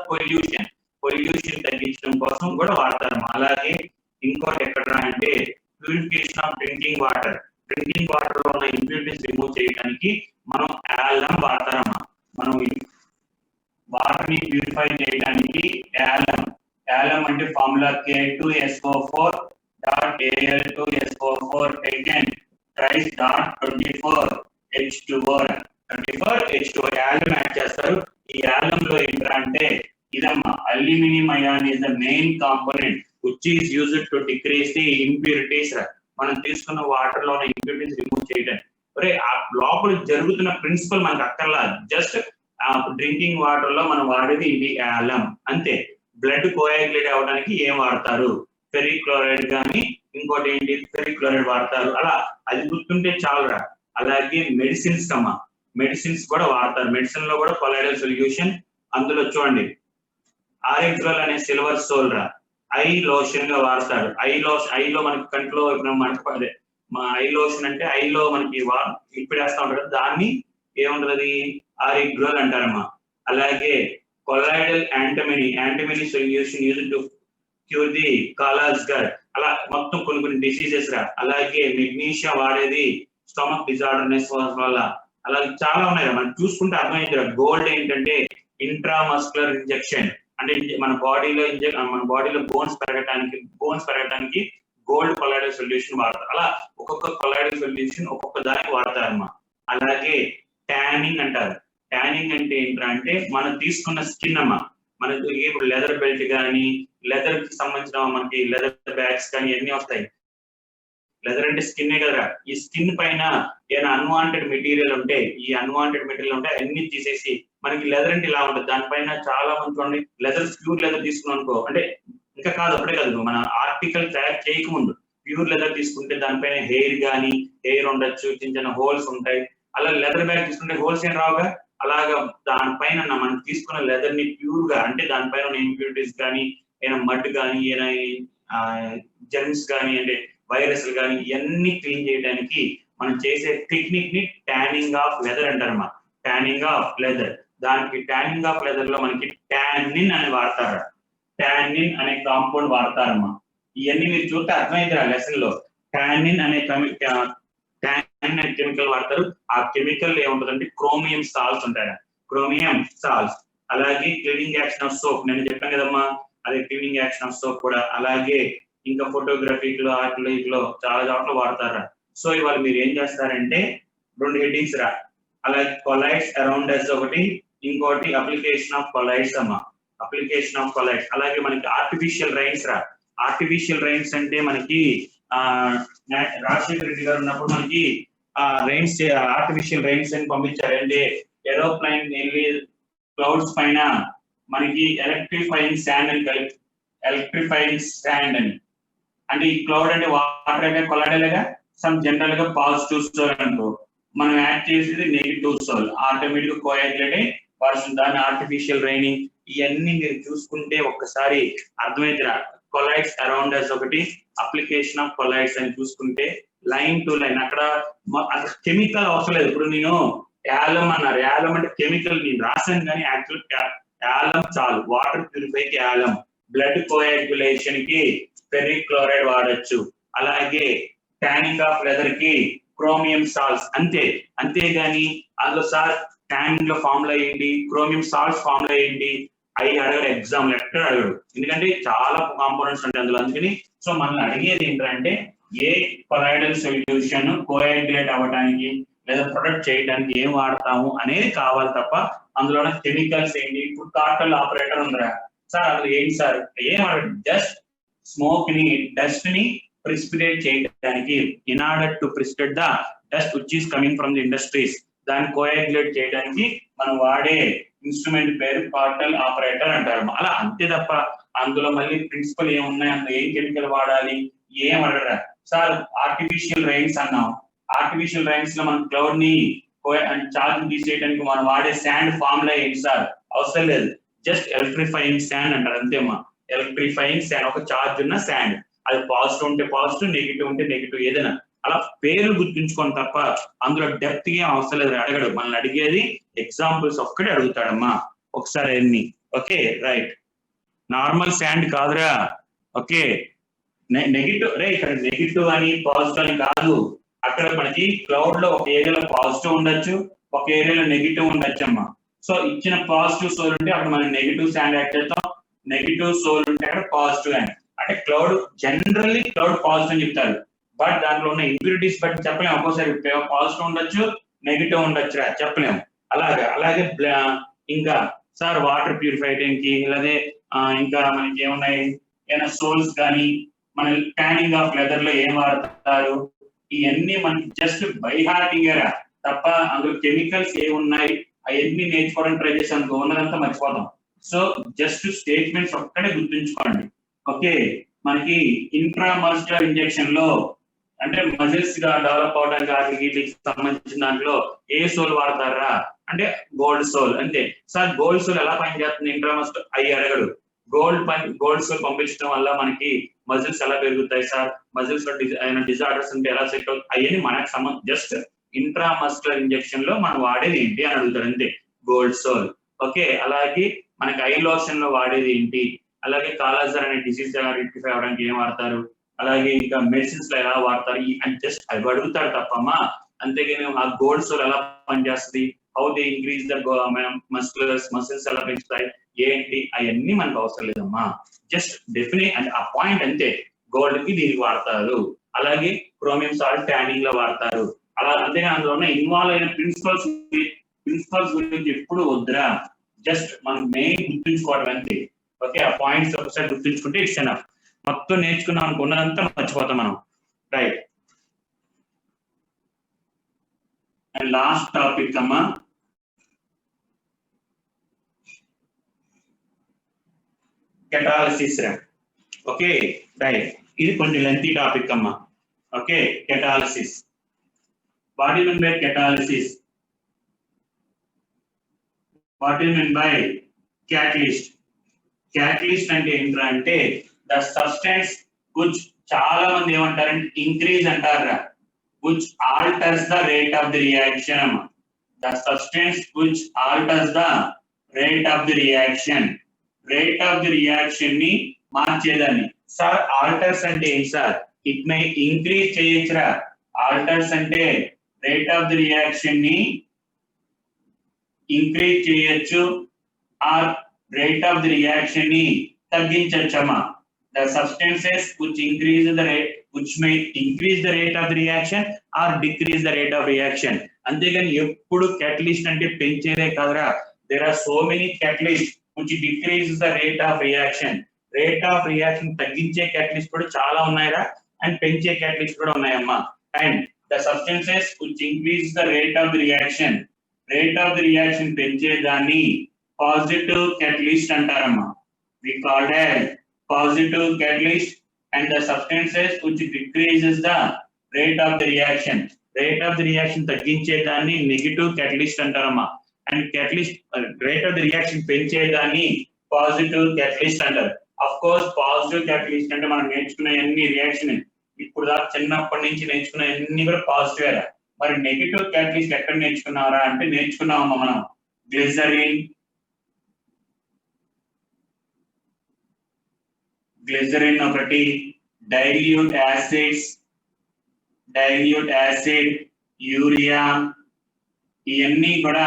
pollution తగ్గించడం కోసం కూడా వాడతారు. అలాగే ఇంకోటి ఎక్కడ అంటే ప్యూరిఫికేషన్ ఆఫ్ డ్రింకింగ్ వాటర్ లో ఉన్న ఇంప్యూరిటీస్ రిమూవ్ చేయడానికి మనం యాలమ్ వాడతారమ్మా. మనం వాటర్ ని ప్యూరిఫై చేయడానికి యాలమ్ అంటే formula K2SO4 .Al2SO4 taken twice .24 H2O alum add చేస్తారు. ఈ యాలమ్ లో ఏంటంటే ఇదమ్మా aluminium ion is the main component which is used to decrease the impurities. మనం తీసుకున్న వాటర్ లో ఉన్న ఇంప్యూరిటీస్ రిమూవ్ చేయడానికి. లోపల జరుగుతున్న ప్రిన్సిపల్ మనకు అక్కర్లా, జస్ట్ డ్రింకింగ్ వాటర్ లో మనం వాడేది ఇది యాలమ్ అంతే. బ్లడ్ కోయాగ్యులేట్ అవడానికి ఏం వాడతారు, ఫెరిక్ క్లోరైడ్ కానీ ఇంకోటి ఏంటి ఫెరిక్ క్లోరైడ్ వాడతారు. అలా అది గుర్తుంటే చాలురా. అలాగే మెడిసిన్స్ కూడా వాడతారు. మెడిసిన్ లో కూడా కొలాయిడల్ సొల్యూషన్. అందులో చూడండి ఆరెక్జోల్ అనే సిల్వర్ సోల్ రా. ఐ లోషన్ గా వాడతారు. ఐలో మనకి కంట్లో మనకు మా ఐ లోషన్ అంటే ఐలో మనకి లిక్విడ్ వేస్తా ఉంటారు, దాన్ని ఏముంటది ఆరిగ్రోల్ అంటారమ్మా. అలాగే colloidal antimony solution use to cure the కాలాస్ గట్, అలా మొత్తం కొన్ని డిసీజెస్ రా. అలాగే మెగ్నీషియా వాడేది స్టమక్ డిజార్డర్నెస్ వల్ల. అలాగే చాలా ఉన్నాయి మనం చూసుకుంటే అర్థమైంది. గోల్డ్ ఏంటంటే ఇంట్రామస్కులర్ ఇంజెక్షన్, అంటే మన బాడీలో బోన్స్ పెరగడానికి గోల్డ్ కొలాయిడల్ సొల్యూషన్ వాడతారు. అలా ఒక్కొక్క కొలాయిడల్ సొల్యూషన్ ఒక్కొక్క దానికి వాడతారమ్మా. అలాగే ట్యానింగ్ అంటారు. ట్యానింగ్ అంటే ఏంటంటే మనం తీసుకున్న స్కిన్ అమ్మా, మనకి ఇప్పుడు లెదర్ బెల్ట్ కానీ, లెదర్ కి సంబంధించిన మనకి లెదర్ బ్యాగ్స్ కానీ ఎన్ని వస్తాయి. లెదర్ అంటే స్కిన్ కదా, ఈ స్కిన్ పైన ఏదైనా అన్వాంటెడ్ మెటీరియల్ ఉంటే, అన్ని తీసేసి మనకి లెదర్ అంటే ఇలా ఉంటుంది. దానిపైన చాలా మంది చూడండి, ప్యూర్ లెదర్ తీసుకున్నాం అనుకో, అంటే ఇంకా కాదు అప్పుడే కాదు, మన ఆర్టికల్ తయారు చేయకముందు ప్యూర్ లెదర్ తీసుకుంటే దానిపైన హెయిర్ ఉండొచ్చు, చిన్న హోల్స్ ఉంటాయి. అలా లెదర్ బ్యాగ్ తీసుకుంటే హోల్స్ ఏం రావుగా. అలాగా దానిపైన మనం తీసుకున్న లెదర్ ని ప్యూర్ గా, అంటే దానిపైన ఉన్న ఇంప్యూరిటీస్ కానీ, ఏదైనా మడ్ కానీ, ఏదైనా జెర్మ్స్ కానీ, అంటే వైరస్ కానీ ఇవన్నీ క్లీన్ చేయడానికి మనం చేసే టెక్నిక్ ని ట్యానింగ్ ఆఫ్ లెదర్ అంటారమ్మా. Tanning of leather. దానికి ట్యానింగ్ ఆఫ్ లెదర్ లో మనకి టానిన్ అని వాడతారు. టానిన్ అనే కాంపౌండ్ వాడతారమ్మా. ఇవన్నీ మీరు చూస్తే అర్థమైందిరా లెసన్ లో. టానిన్ అనే కెమికల్ వాడతారు. ఆ కెమికల్ ఏముంటుందంటే క్రోమియం సాల్ట్స్ ఉంటాయి, క్రోమియం సాల్ట్స్. అలాగే క్లీనింగ్ యాక్షన్ ఆఫ్ సోప్, నేను చెప్పాను కదమ్మా, అదే క్లీనింగ్ యాక్షన్ ఆఫ్ సోప్ కూడా. అలాగే ఇంకా ఫోటోగ్రఫీలో ఆర్ట్లో చాలా చోట్ల వాడతారా. సో ఇవాళ మీరు ఏం చేస్తారంటే 2 హెడ్డింగ్స్ రా. అలాగే కొలైడ్స్ అరౌండ్ అస్ ఒకటి, ఇంకోటి అప్లికేషన్ ఆఫ్ కొలైడ్స్ అమ్మా. Application of colloids. అలాగే మనకి ఆర్టిఫిషియల్ రైన్స్ రా. ఆర్టిఫిషియల్ రైన్స్ అంటే మనకి రాజశేఖర రెడ్డి గారు ఉన్నప్పుడు మనకి ఆర్టిఫిషియల్ రైన్స్ అని పంపించారు. అంటే ఏరోప్లైన్ వెళ్ళి క్లౌడ్స్ పైన మనకి ఎలక్ట్రిఫైయింగ్ శాండ్ అని, అంటే ఈ క్లౌడ్ అంటే వాటర్ అయితే కొలాయిడల్గా సమ్ జనరల్ గా పాజిటివ్ సోల్ అనుకో, మనం యాడ్ చేసేది నెగిటివ్ సోల్, ఆటోమేటిక్ గా కోయాగ్యులేట్ అయ్యి వర్షం, దాని ఆర్టిఫిషియల్ రైనింగ్. ఇవన్నీ మీరు చూసుకుంటే ఒక్కసారి అర్థమైతే కొలైడ్స్ అరౌండ్ అస్ ఒకటి, అప్లికేషన్ ఆఫ్ కొలైడ్స్ అని చూసుకుంటే లైన్ టు లైన్. అక్కడ కెమికల్ అవసరం లేదు. ఇప్పుడు నేను యాలం అన్నారు, యాలం అంటే కెమికల్ నేను రాశాను, కానీ యాక్చువల్ యాలం చాలు. వాటర్ ప్యూరిఫైకి యాలం, బ్లడ్ కోయాగ్యులేషన్ కి ఫెరిక్ క్లోరైడ్ వాడచ్చు. అలాగే ట్యానింగ్ ఆఫ్ లెదర్ కి క్రోమియం సాల్ట్స్, అంతేగాని అందులో సార్ ట్యానింగ్ లో ఫార్ములా ఏంటి, క్రోమియం సాల్ట్స్ ఫార్ములా ఏంటి అవి అడగడు ఎగ్జామ్ లో, ఎక్కడ అడగడు. ఎందుకంటే చాలా కాంపోనెంట్స్ ఉంటాయి అందులో. అందుకని సో మనల్ని అడిగేది ఏంటంటే ఏ కొలాయిడల్ సొల్యూషన్ కోయాగ్యులేట్ అవ్వడానికి లేదా ప్రొడక్ట్ చేయడానికి ఏం వాడతాము అనేది కావాలి తప్ప అందులో కెమికల్స్ ఏంటి. ఇప్పుడు కార్టల్ ఆపరేటర్ ఉందిరా సార్, అందులో ఏంటి సార్ ఏం అడగడు, జస్ట్ స్మోక్ ని, డస్ట్ ని ప్రిసిపిటేట్ చేయడానికి, in order to precipitate the dust which is coming from the industries, దాన్ని కోయాగ్యులేట్ చేయడానికి మనం వాడే ఇన్స్ట్రుమెంట్ పేరు కార్టల్ ఆపరేటర్ అంటారు. అలా అంతే తప్ప అందులో మళ్ళీ ప్రిన్సిపల్ ఏమున్నాయి, అందులో ఏం కెమికల్ వాడాలి ఏం అడగరా సార్. ఆర్టిఫిషియల్ రైన్స్ అన్నాం, ఆర్టిఫిషియల్ రైన్స్ లో మనం క్లౌడ్ ని చార్జ్ తీసేయడానికి మనం వాడే శాండ్ ఫార్ములా ఏంటి సార్, అవసరం లేదు, జస్ట్ ఎలక్ట్రిఫైయింగ్ శాండ్ అంటారు అంతేమా. ఎలక్ట్రిఫైయింగ్ శాండ్, ఒక చార్జ్ ఉన్న శాండ్, అది పాజిటివ్ ఉంటే పాజిటివ్, నెగిటివ్ ఉంటే నెగిటివ్, ఏదైనా అలా పేర్లు గుర్తుంచుకోండి తప్ప అందులో డెప్త్ ఏం అవసరం లేదు, అడగడు. మనల్ని అడిగేది ఎగ్జాంపుల్స్ ఒక్కటే అడుగుతాడమ్మా ఒకసారి అన్ని. ఓకే రైట్, నార్మల్ శాండ్ కాదురా. ఓకే నెగిటివ్ రే, ఇక్కడ నెగిటివ్ అని పాజిటివ్ అని కాదు. అక్కడ మనకి క్లౌడ్ లో ఒక ఏరియాలో పాజిటివ్ ఉండొచ్చు, ఒక ఏరియాలో నెగిటివ్ ఉండొచ్చు అమ్మా. సో ఇచ్చిన పాజిటివ్ సోల్ ఉంటే అక్కడ మనం నెగిటివ్ శాండ్ యాడ్ చేస్తాం, నెగిటివ్ సోల్ ఉంటే అక్కడ పాజిటివ్ యాడ్. అంటే క్లౌడ్ జనరల్లీ క్లౌడ్ పాజిటివ్ అని చెప్తారు, బట్ దాంట్లో ఉన్న ఇంప్యూరిటీస్ బట్టి చెప్పలేము. ఒక్కోసారి పాజిటివ్ ఉండొచ్చు, నెగిటివ్ ఉండొచ్చు, చెప్పలేము. అలాగే ఇంకా సార్ వాటర్ ప్యూరిఫైయింగ్ కి, అలాగే ఇంకా మనకి ఏమున్నాయి, ఏమైనా సోల్స్ కానీ, మన ట్యానింగ్ ఆఫ్ లెదర్ లో ఏం వాడతారు, ఇవన్నీ మనకి జస్ట్ బై హార్టింగ్ తప్ప అందులో కెమికల్స్ ఏమున్నాయి అవన్నీ నేర్చుకోవడానికి ట్రై చేసాను, ఉన్నదంతా మర్చిపోతాం. సో జస్ట్ స్టేట్మెంట్స్ ఒక్కటే గుర్తుంచుకోండి. ఓకే, మనకి ఇంట్రామస్కులర్ ఇంజెక్షన్ లో అంటే మజిల్స్ గా డెవలప్ అవడానికి వాటికి సంబంధించిన దాంట్లో ఏ సోల్ వాడతారా అంటే గోల్డ్ సోల్. అంతే సార్, గోల్డ్ సోల్ ఎలా పనిచేస్తుంది ఇంట్రామస్కులర్ అయ్యి అడగడు. గోల్డ్ సోల్ పంపించడం వల్ల మనకి మజిల్స్ ఎలా పెరుగుతాయి సార్, మజిల్స్ లో ఏమైనా డిజార్డర్స్ ఉంటే ఎలా సెట్ అవుతాయి, అవన్నీ మనకు సంబంధం. జస్ట్ ఇంట్రామస్కులర్ ఇంజెక్షన్ లో మనం వాడేది ఏంటి అని అడుగుతారు అంతే, గోల్డ్ సోల్. ఓకే, అలాగే మనకి ఐ లోషన్ లో వాడేది ఏంటి, అలాగే కాలాజర్ అనే డిసీజ్ ఎలా రెక్టిఫై అవడానికి ఏం వాడతారు, అలాగే ఇంకా మెడిసిన్స్ లో ఎలా వాడతారు అని జస్ట్ అవి అడుగుతారు తప్పమ్మా. అంతేగాని ఆ గోల్డ్ సోల్ ఎలా పనిచేస్తుంది, how they increase the muscles ఎలా పెంచుతాయి ఏంటి, అవన్నీ మనకు అవసరం లేదమ్మా. జస్ట్ డెఫినెట్ అంటే ఆ పాయింట్ అంతే, గోల్డ్ కి దీనికి వాడతారు, అలాగే క్రోమియం సాల్ట్ ట్యానింగ్ లో వాడతారు అలా. అంతేగాని అందులో ఉన్న ఇన్వాల్వ్ అయిన ప్రిన్సిపల్స్ గురించి ఎప్పుడు వద్దురా, జస్ట్ మనం మెయిన్ గుర్తుంచుకోవడం అంతే. ఓకే, ఆ పాయింట్స్ ఒకసారి గుర్తుంచుకుంటే ఇట్స్ ఎనఫ్. మొత్తం నేర్చుకున్నాం అనుకున్నదంతా మర్చిపోతాం మనం. రైట్, అండ్ లాస్ట్ టాపిక్ అమ్మా, కెటాలసిస్ రా. ఓకే రైట్, ఇది కొంచెం లెంతీ టాపిక్ అమ్మా. Okay, catalysis. What you mean by catalysis? What you mean by catalyst? Catalyst అంటే ఏంట్రా అంటే ద సబ్స్టెన్స్ which చాలా మంది ఏమంటారంటే ఇంక్రీజ్ అంటారా, which alters the rate of the reaction. The substance which alters the rate of the reaction. Rate of the reaction ని మార్చేదాన్ని. Sir alters అంటే ఏంటి సార్? ఇట్ మే ఇంక్రీజ్ చేయొచ్చురా. ఆల్టర్స్ అంటే rate of the reaction ని increase చేయొచ్చు, or rate of the reaction ని తగ్గించొచ్చమ్మా. The substances which increase the rate, which may increase the rate of the reaction or decrease the rate of reaction. అంతేగాని ఎప్పుడు catalyst అంటే పెంచేదే కాదురా. There are so many catalysts which decrease the rate of reaction. Rate of reaction తగ్గించే catalyst కూడా చాలా ఉన్నాయిరా, and పెంచే catalyst కూడా ఉన్నాయమ్మా. And the substances which increase the rate of the reaction, rate of the reaction పెంచేదాన్ని positive catalyst అంటారమ్మా. We called as positive catalyst. And the substances which decreases the rate of the reaction, rate of the reaction తగ్గించేదాన్ని negative catalyst అంటారమ్మా. And catalyst rate of the reaction పెంచేదాన్ని positive catalyst అంటారు. Of course positive catalyst అంటే మనం నేర్చుకునే అన్ని reaction ఇప్పుడు దాకా చిన్నప్పటి నుంచి నేర్చుకునే అన్ని కూడా పాజిటివ్. మరి నెగటివ్ క్యాటలిస్ట్ ఎక్కడ నేర్చుకున్నారా అంటే నేర్చుకున్నామమ్మా మనం గ్లిజరిన్ ఒకటి, డైల్యూట్ యాసిడ్, యూరియా, ఇవన్నీ కూడా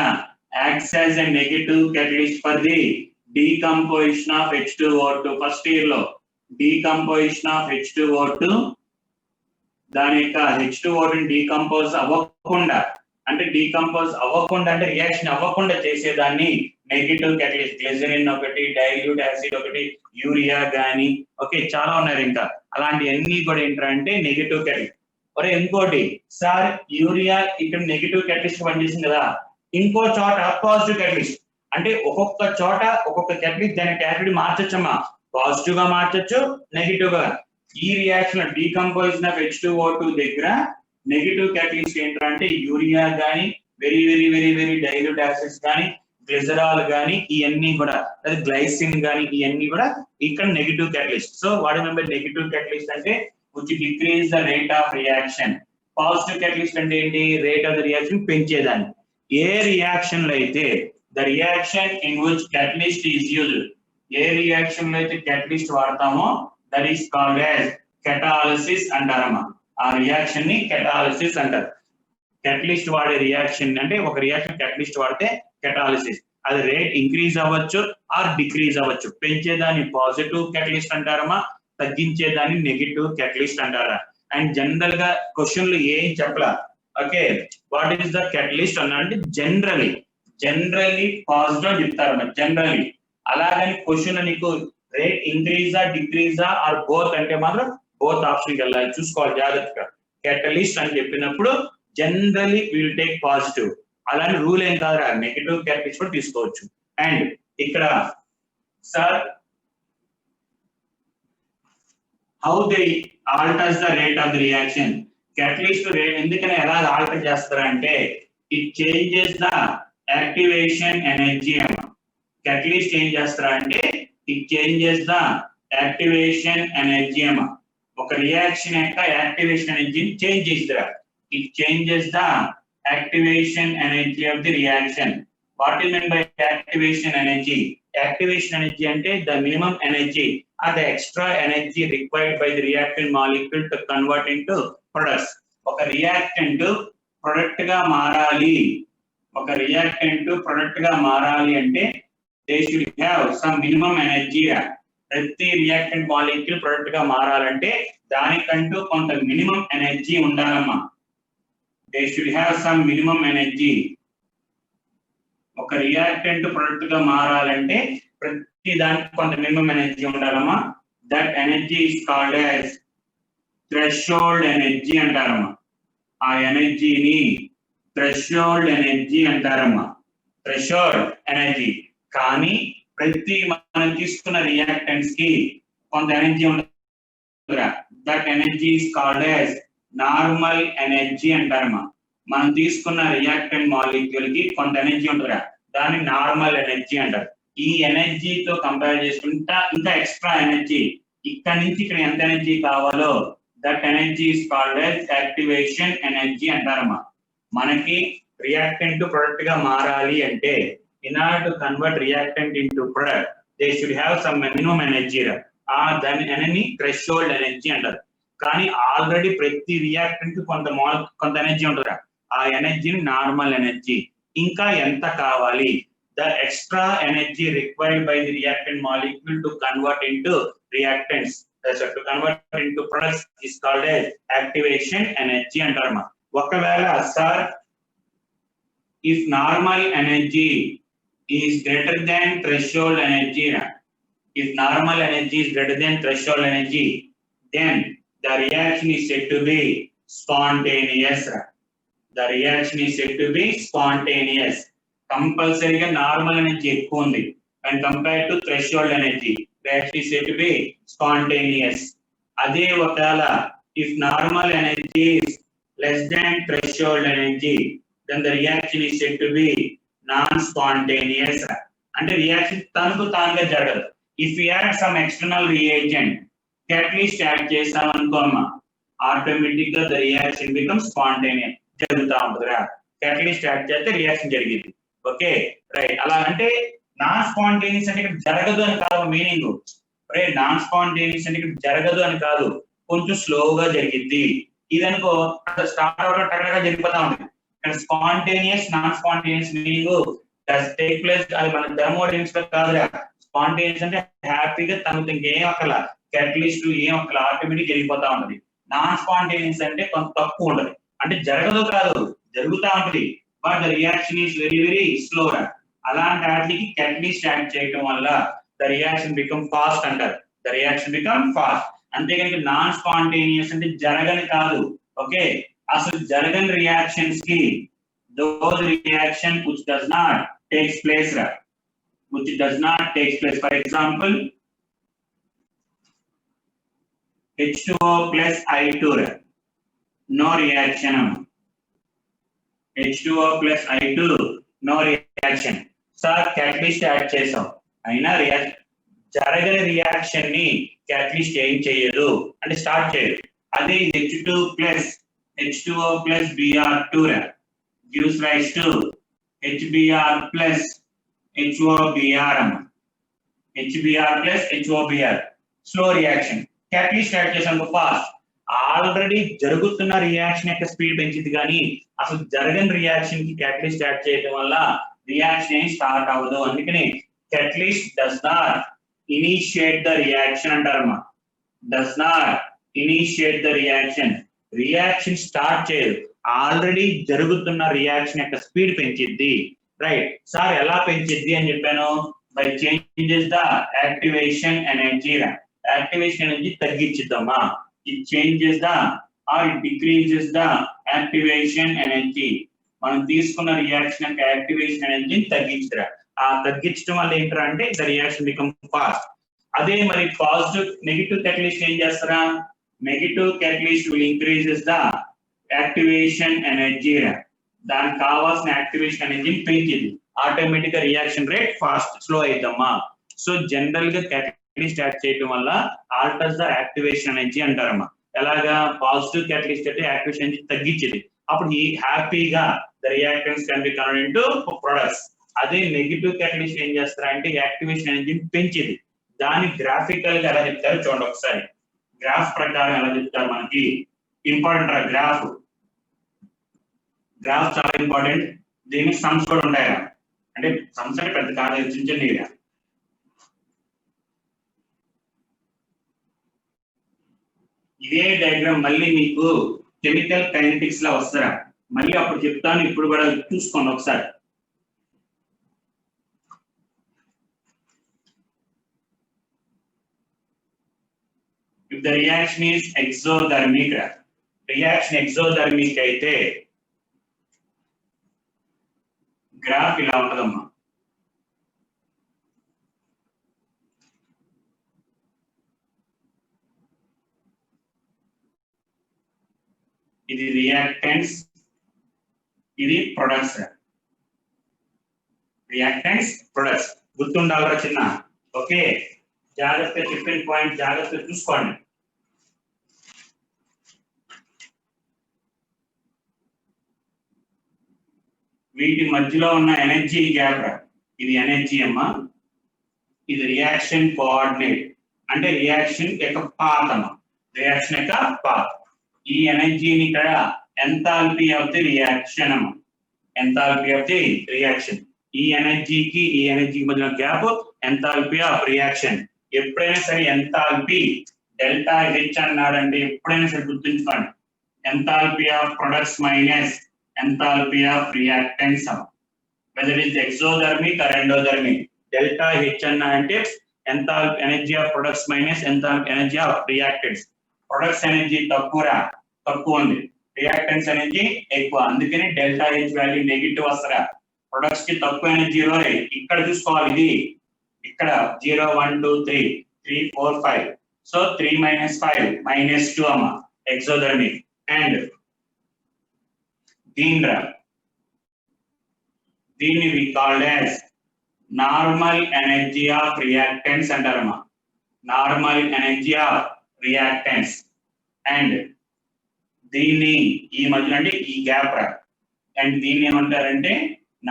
acts as a negative catalyst for the decomposition of H2O2. First year లో డీకంపోజిషన్ ఆఫ్ H2O2, దాని యొక్క H2O2 డీకంపోజ్ అవ్వకుండా అంటే రియాక్షన్ అవ్వకుండా చేసేదాన్ని నెగటివ్ క్యాటలిస్ట్. గ్లిజరిన్ ఒకటి, డైల్యూట్ యాసిడ్ ఒకటి, యూరియా గాని, ఓకే చాలా ఉన్నారు ఇంకా. అలాంటి అన్ని కూడా ఏంటంటే నెగటివ్ క్యాటలిస్ట్. ఒరే ఇంకోటి సార్, యూరియా ఇక్కడ నెగటివ్ క్యాటలిస్ట్ పనిచేసింది కదా, ఇంకో చోట పాజిటివ్ క్యాటలిస్ట్. అంటే ఒక్కొక్క చోట ఒక్కొక్క క్యాటలిస్ట్ దాని క్యాటలిస్ట్ మార్చొచ్చమ్మా. పాజిటివ్ గా మార్చొచ్చు, నెగటివ్ గా. ఈ రియాక్షన్ డీకంపోజిషన్ ఆఫ్ H2O2 దగ్గర నెగటివ్ క్యాటలిస్ట్ ఏంటంటే యూరియా గాని, very very very very dilute acids గాని, గ్లిజరాల్ గాని, ఇవన్నీ కూడా గ్లైసిన్ గాని, ఇవన్నీ కూడా ఇక్కడ negative catalyst. So what member negative catalyst అంటే which decrease the rate of reaction. Positive catalyst అంటే ఏంటి? రేట్ ఆఫ్ ద రియాక్షన్ పెంచేదాన్ని. ఏ రియాక్షన్ లో అయితే the reaction in which catalyst is used, ఏ రియాక్షన్ లో అయితే క్యాటలిస్ట్ వాడతామో that is called as catalysis అంటారమ్మా. ఆ రియాక్షన్ ని కెటాలసిస్ అంటారు. క్యాటలిస్ట్ వాడే రియాక్షన్ అంటే ఒక రియాక్షన్ క్యాటలిస్ట్ వాడితే కెటాలసిస్. అది రేట్ ఇంక్రీజ్ అవ్వచ్చు ఆర్ డిక్రీజ్ అవ్వచ్చు. పెంచేదాన్ని పాజిటివ్ క్యాటలిస్ట్ అంటారమ్మా, తగ్గించేదాన్ని నెగటివ్ క్యాటలిస్ట్ అంటారా. అండ్ జనరల్ గా క్వశ్చన్లు ఏం చెప్పలా. Okay, what is the catalyst అన్నారంటే జనరల్లీ పాజిటివ్ చెప్తారమ్మా, జనరల్లీ. అలాగని క్వశ్చన్ నీకు రేట్ ఇంక్రీజా డిక్రీజా ఆర్ బోత్ అంటే మాత్రం బోత్ ఆప్షన్ వెళ్ళాలి, చూసుకోవాలి జాగ్రత్తగా. క్యాటలిస్ట్ అని చెప్పినప్పుడు జనరల్లీ విల్ టేక్ పాజిటివ్, అలాంటి రూల్ ఏం కాదురా, నెగటివ్ క్యాటలిస్ట్ కూడా తీసుకోవచ్చు. అండ్ ఇక్కడ sir how they alters the rate of the reaction. Catalyst rate ఎందుకని ఎలా ఆల్టర్ చేస్తారంటే it changes the activation energy. Catalyst ఏం చేస్తారంటే it changes the activation energy అమ్మా. ఒక రియాక్షన్ యొక్క యాక్టివేషన్ ఎనర్జీ చేంజ్ చేస్తుందిరా. it changes the activation energy of the reaction. What is meant by activation energy? Activation energy అంటే the minimum energy or the extra energy required by the reactant molecule to convert into products. ఒక reactant product గా మారాలి, ఒక reactant product గా మారాలి అంటే they should have some minimum energy. ప్రతి reactant molecule product గా మారాలంటే దానికంటూ కొంత మినిమం ఎనర్జీ ఉండాలమ్మా. they should have some minimum energy. ఒక రియాక్టెంట్ ప్రొడక్ట్ గా మారాలంటే ప్రతి దానికి కొంత మినిమం ఎనర్జీ ఉండాలమ్మా. That energy is called as threshold energy అంటారమ్మా. ఆ ఎనర్జీని థ్రెషోల్డ్ ఎనర్జీ అంటారమ్మా. Threshold energy. కానీ ప్రతి మనం తీసుకున్న రియాక్టెంట్స్ కి కొంత ఎనర్జీ ఉండాలి. That energy is called as normal energy అంటారమ్మా. మనం తీసుకున్న రియాక్టెంట్ మాలిక్యూల్ కి కొంత ఎనర్జీ ఉంటుందా, దాన్ని నార్మల్ ఎనర్జీ అంటారు. ఈ ఎనర్జీతో కంపేర్ చేసుకుంటా ఇంకా ఎక్స్ట్రా ఎనర్జీ ఇక్కడ నుంచి ఇక్కడ ఎంత ఎనర్జీ కావాలో that energy is called as activation energy అంటారమ్మా. మనకి రియాక్టెంట్ ప్రొడక్ట్ గా మారాలి అంటే in order to convert reactant into product they should have some minimum energy. దాని ఎనర్జీ థ్రెషోల్డ్ ఎనర్జీ అంటారు. కానీ ఆల్రెడీ ప్రతి రియాక్టెంట్ కొంత ఎనర్జీ ఉంటుంది. ఆ ఎనర్జీని నార్మల్ ఎనర్జీ. ఇంకా ఎంత కావాలి, the extra energy required by the reactant molecule to convert into reactants to convert into products is called as activation energy అంటారు. ఒకవేళ sir if normal energy is greater than threshold energy, if normal energy is greater than threshold energy, then the reaction is said to be spontaneous. The reaction is said to be spontaneous. Compulsory ga normal energy ఎక్కువ ఉంది and compared to threshold energy, reaction is said to be spontaneous. అదే ఒకవేళ if normal energy is less than threshold energy, then the reaction is said to be non-spontaneous. అంటే reaction తనకు తానుగా జరగదు. if we add some external reagent, catalyst add చేసాం అనుకోమ్మా, automatic గా the reaction becomes spontaneous. జరుగుతా ఉంటుందిరా. catalyst యాడ్ చేస్తే reaction జరిగింది. Okay right. అలా అంటే నాన్ స్పాంటేనియస్ అంటే ఇక్కడ జరగదు అని కాదు మీనింగ్. రైట్, నాన్ స్పాంటేనియస్ అంటే ఇక్కడ జరగదు అని కాదు, కొంచెం స్లోగా జరిగింది. ఇదనుకో స్టార్ట్ అవడం టక్కగా జరిగిపోతా ఉంటుంది. Spontaneous non spontaneous meaning does take place. అది మన థర్మోడైనమిక్స్ లో కాదురా. స్పాంటేనియస్ అంటే హ్యాపీగా తనకు ఇంకేం అక్కల క్యాటలిస్ట్ ఏం అక్కల ఆటోమేటిక్ జరిగిపోతా ఉంటది. నాన్ స్పాంటేనియస్ అంటే కొంత తక్కువ ఉంటది, అంటే జరగదు కాదు, జరుగుతా ఉంటది, but the reaction is very very slow. అలాంటి వాటికి క్యాటలిస్ట్ యాడ్ చేయడం వల్ల ద రియాక్షన్ బికమ్ ఫాస్ట్ అంటారు. The reaction become fast. అంతేగాని నాన్ స్పాంటేనియస్ అంటే జరగని కాదు. ఓకే, అసలు జరగని రియాక్షన్స్ కి those reaction which does not takes place, which does not takes place. For example, H2O plus I2, no reaction. H2O plus I2 no reaction. Sir, catalyst add చేసాం అయినా జరగని reaction ని క్యాటలిస్ట్ ఏం చేయదు అంటే స్టార్ట్ చేయదు. అదే H2 plus H2O plus Br2 gives rise to HBr plus HOBr. HBr plus HOBr slow reaction. Catalyst add చేసాం ఫాస్ట్. ఆల్రెడీ జరుగుతున్న రియాక్షన్ యొక్క స్పీడ్ పెంచింది, కానీ అసలు జరగని రియాక్షన్ కి క్యాటలిస్ట్ యాడ్ చేయడం వల్ల రియాక్షన్ ఏం స్టార్ట్ అవ్వదు. అందుకని catalyst does not initiate the reaction అంటారమ్మా. Does not initiate the reaction. Reaction start చేయదు, ఆల్రెడీ జరుగుతున్న రియాక్షన్ యొక్క స్పీడ్ పెంచిద్ది. రైట్ సార్, ఎలా పెంచిద్ది అని చెప్పాను? By changes the activation energy. Activation energy తగ్గించిద్దమ్మా. it changes the or it decreases the activation energy. మనం తీసుకున్న రియాక్షన్ యొక్క యాక్టివేషన్ ఎనర్జీని తగ్గించరా. ఆ తగ్గించడం వల్ల ఏంటంటే అంటే ద రియాక్షన్ బికమ్ ఫాస్ట్. అదే మరి పాజిటివ్ నెగిటివ్ క్యాటలిస్ట్ ఏం చేస్తారా? Negative catalyst will increases the activation energy. దానికి కావాల్సిన యాక్టివేషన్ ఎనర్జీని పెంచింది, ఆటోమేటిక్ గా రియాక్షన్ రేట్ ఫాస్ట్ స్లో అయిద్దమ్మా. సో జనరల్ గా క్యాటలిస్ట్ యాడ్ చేయడం వల్ల ఆల్టర్స్ ద యాక్టివేషన్ ఎనర్జీ అంటారమ్మా. ఎలాగా పాజిటివ్ క్యాటలిస్ట్ అంటే యాక్టివేషన్ ఎనర్జీ తగ్గించేది, అప్పుడు ఈ హ్యాపీగా the reactants can be converted into products. అదే నెగిటివ్ క్యాటలిస్ట్ ఏం చేస్తారంటే యాక్టివేషన్ ఎనర్జీని పెంచేది. దాని గ్రాఫికల్ గా ఎలా చెప్తారో చూడండి ఒకసారి. గ్రాఫ్ ప్రకారం ఎలా చెప్తారు మనకి, ఇంపార్టెంట్ గ్రాఫ్. గ్రాఫ్ చాలా ఇంపార్టెంట్. దీనికి సమ్స్ కూడా ఉంటాయా అంటే సమ్స్ అంటే పెద్ద కాదు, చిన్న చిన్న ఏరియా. ఇదే డయాగ్రామ్ మళ్ళీ మీకు కెమికల్ కైనెటిక్స్ లా వస్తారా, మళ్ళీ అప్పుడు చెప్తాను, ఇప్పుడు కూడా చూసుకోండి ఒకసారి. If the reaction is exothermic, reaction exothermic అయితే గ్రాఫ్ ఇలా ఉంటుందమ్మా. ఇది రియాక్టెంట్స్, ఇది ప్రొడక్ట్స్. రియాక్టెంట్స్ ప్రొడక్ట్స్ గుర్తుండాలరా చిన్న. ఓకే, జాగ్రత్తగా చెప్పిన పాయింట్ జాగ్రత్తగా చూసుకోండి. వీటి మధ్యలో ఉన్న ఎనర్జీ గ్యాప్, ఇది ఎనర్జీ అమ్మా, ఇది రియాక్షన్ కోఆర్డినేట్ అంటే రియాక్షన్ యొక్క పాత్ అమ్మా, రియాక్షన్ యొక్క పాత్. ఈ ఎనర్జీని ఇక్కడ ఎంథాల్పీ ఆఫ్ ది రియాక్షన్ అమ్మా, ఎంథాల్పీ ఆఫ్ ది రియాక్షన్. ఈ ఎనర్జీకి ఈ ఎనర్జీకి మధ్య గ్యాప్ ఎంథాల్పీ ఆఫ్ రియాక్షన్. ఎప్పుడైనా సరే ఎంథాల్పీ డెల్టా హెచ్ అన్నాడంటే ఎప్పుడైనా సరే గుర్తుంచుకోండి, enthalpy of products minus enthalpy of reactants అమ్మా. Whether it is exothermic or endothermic, delta H అన్న అంటే enthalpy energy of products minus enthalpy energy of reactants. Products energy తక్కువ ఉంది, రియాక్టెంట్స్ ఎనర్జీ ఎక్కువ, అందుకని డెల్టా హెచ్ వాల్యూ నెగిటివ్ వస్తారా. Products కి తక్కువ ఎనర్జీలో ఇక్కడ చూసుకోవాలి, ఇది ఇక్కడ 0 1 2 3 3 4 5, సో 3 - 5 -2 అమ్మా ఎక్సోథర్మిక్. అండ్ దీన్ని we called as normal energy of reactants అంటారమ్మా, normal energy of reactants. And దీన్ని ఈ మధ్యలో అంటే ఈ గ్యాప్, అండ్ దీన్ని ఏమంటారంటే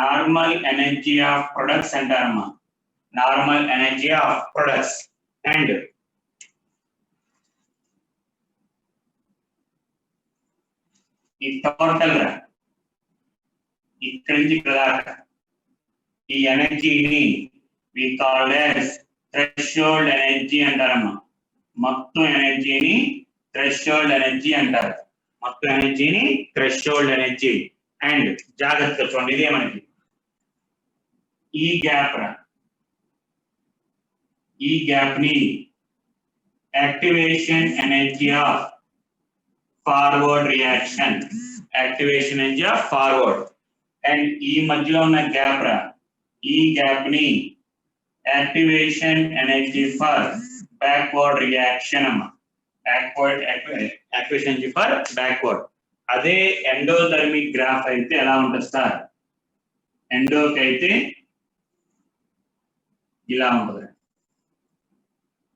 నార్మల్ ఎనర్జీ ఆఫ్ ప్రొడక్ట్స్ అంటారమ్మా, normal energy of products. And ఈ టోటల్ ఇక్కడి నుంచి ఇక్కడ దాకా ఈ ఎనర్జీని we called as threshold energy అంటారమ్మా. మొత్తం ఎనర్జీని థ్రెషోల్డ్ ఎనర్జీ అంటారు, మొత్తం ఎనర్జీని థ్రెషోల్డ్ ఎనర్జీ. అండ్ జాగ్రత్తగా చూడండి, ఇదే మనకి ఈ గ్యాప్ ని activation energy of forward reaction, activation energy of forward. And ఈ మధ్యలో ఉన్న ఈ గ్యాప్ ని activation energy for backward reaction అమ్మా, యాక్టివేషన్ ఎనర్జీ ఫర్ బ్యాక్వర్డ్. అదే ఎండోథర్మిక్ గ్రాఫ్ అయితే ఎలా ఉంటుంది సార్, ఎండోకి అయితే ఇలా ఉంటుంది,